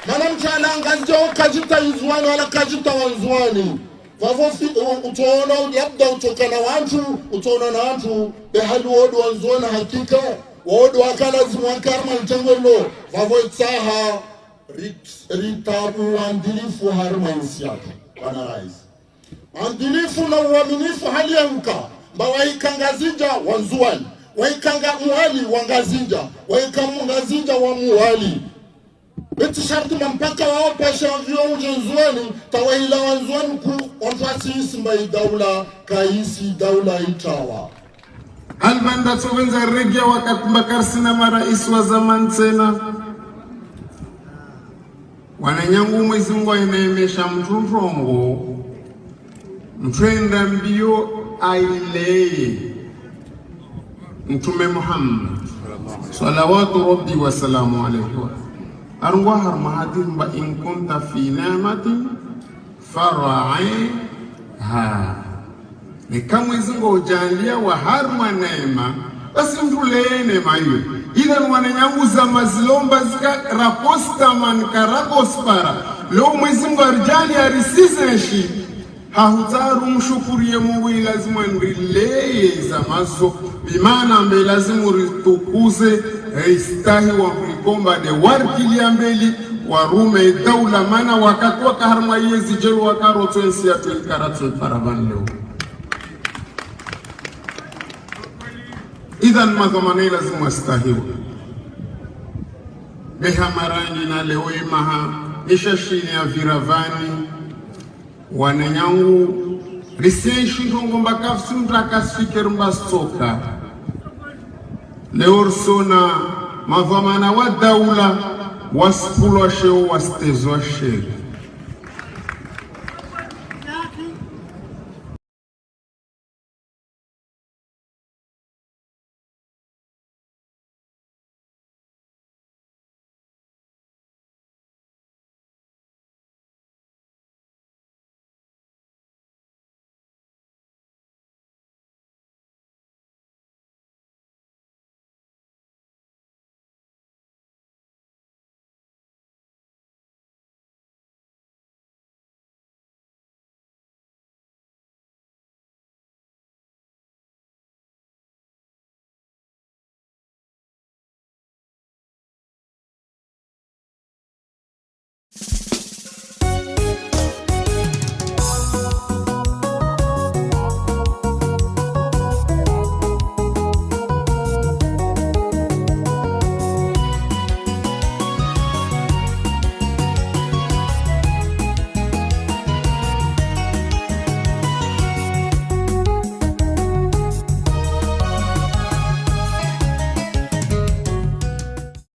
maana mchana angazja kajita nzuani wala kajita wanzuani vavo utaona labda utokana watu utaona na watu behali wodu wanzuana hakika wodu wakala zimwakarma mtengolo vavo itsaha ritabu wandilifu harma insiaka bwana rais wandilifu na uaminifu hali ya mka mba waikangazija wanzuani waikanga muhali wangazija waikangazija wa muhali beti sharti mpaka wao pasha vyo ujenzwani tawaila wanzwani ku onfasi isimba daula kaisi daula itawa
albanda tsovenza regia wakati Bakarsina marais wa zaman tena wananyangu Mwenyezi Mungu ainaemesha mtunrongo mtwenda mbio aileye Mtume Muhammad salawatu rabbi wa salamu alayhi arwa harmahatin ba in kunta fi namatin fara'iha ni kama Mwenyezi Mungu ujalia wa harma neema basi mtuleye neema hiyo ila wananyanguza mazilomba zika raposta man karakospara leo Mwenyezi Mungu arjali arisizeshi hahutaru mshukurie Mungu lazima ndileye za mazo bimana mbe lazima ritukuze istahi wa mlikomba de warkili ambeli warume daula mana wakatwa kaharma yezi jelu wakaroto ensi ya tuikaratu paravan leo idhan madhamane lazima stahiwa beha marangi na leo imaha ishashini ya viravani wananyangu risieshi ndongo mbakafsi mtakasiker mbastoka leo sona madhamana wa daula waspulwa sheo wastezwa sheri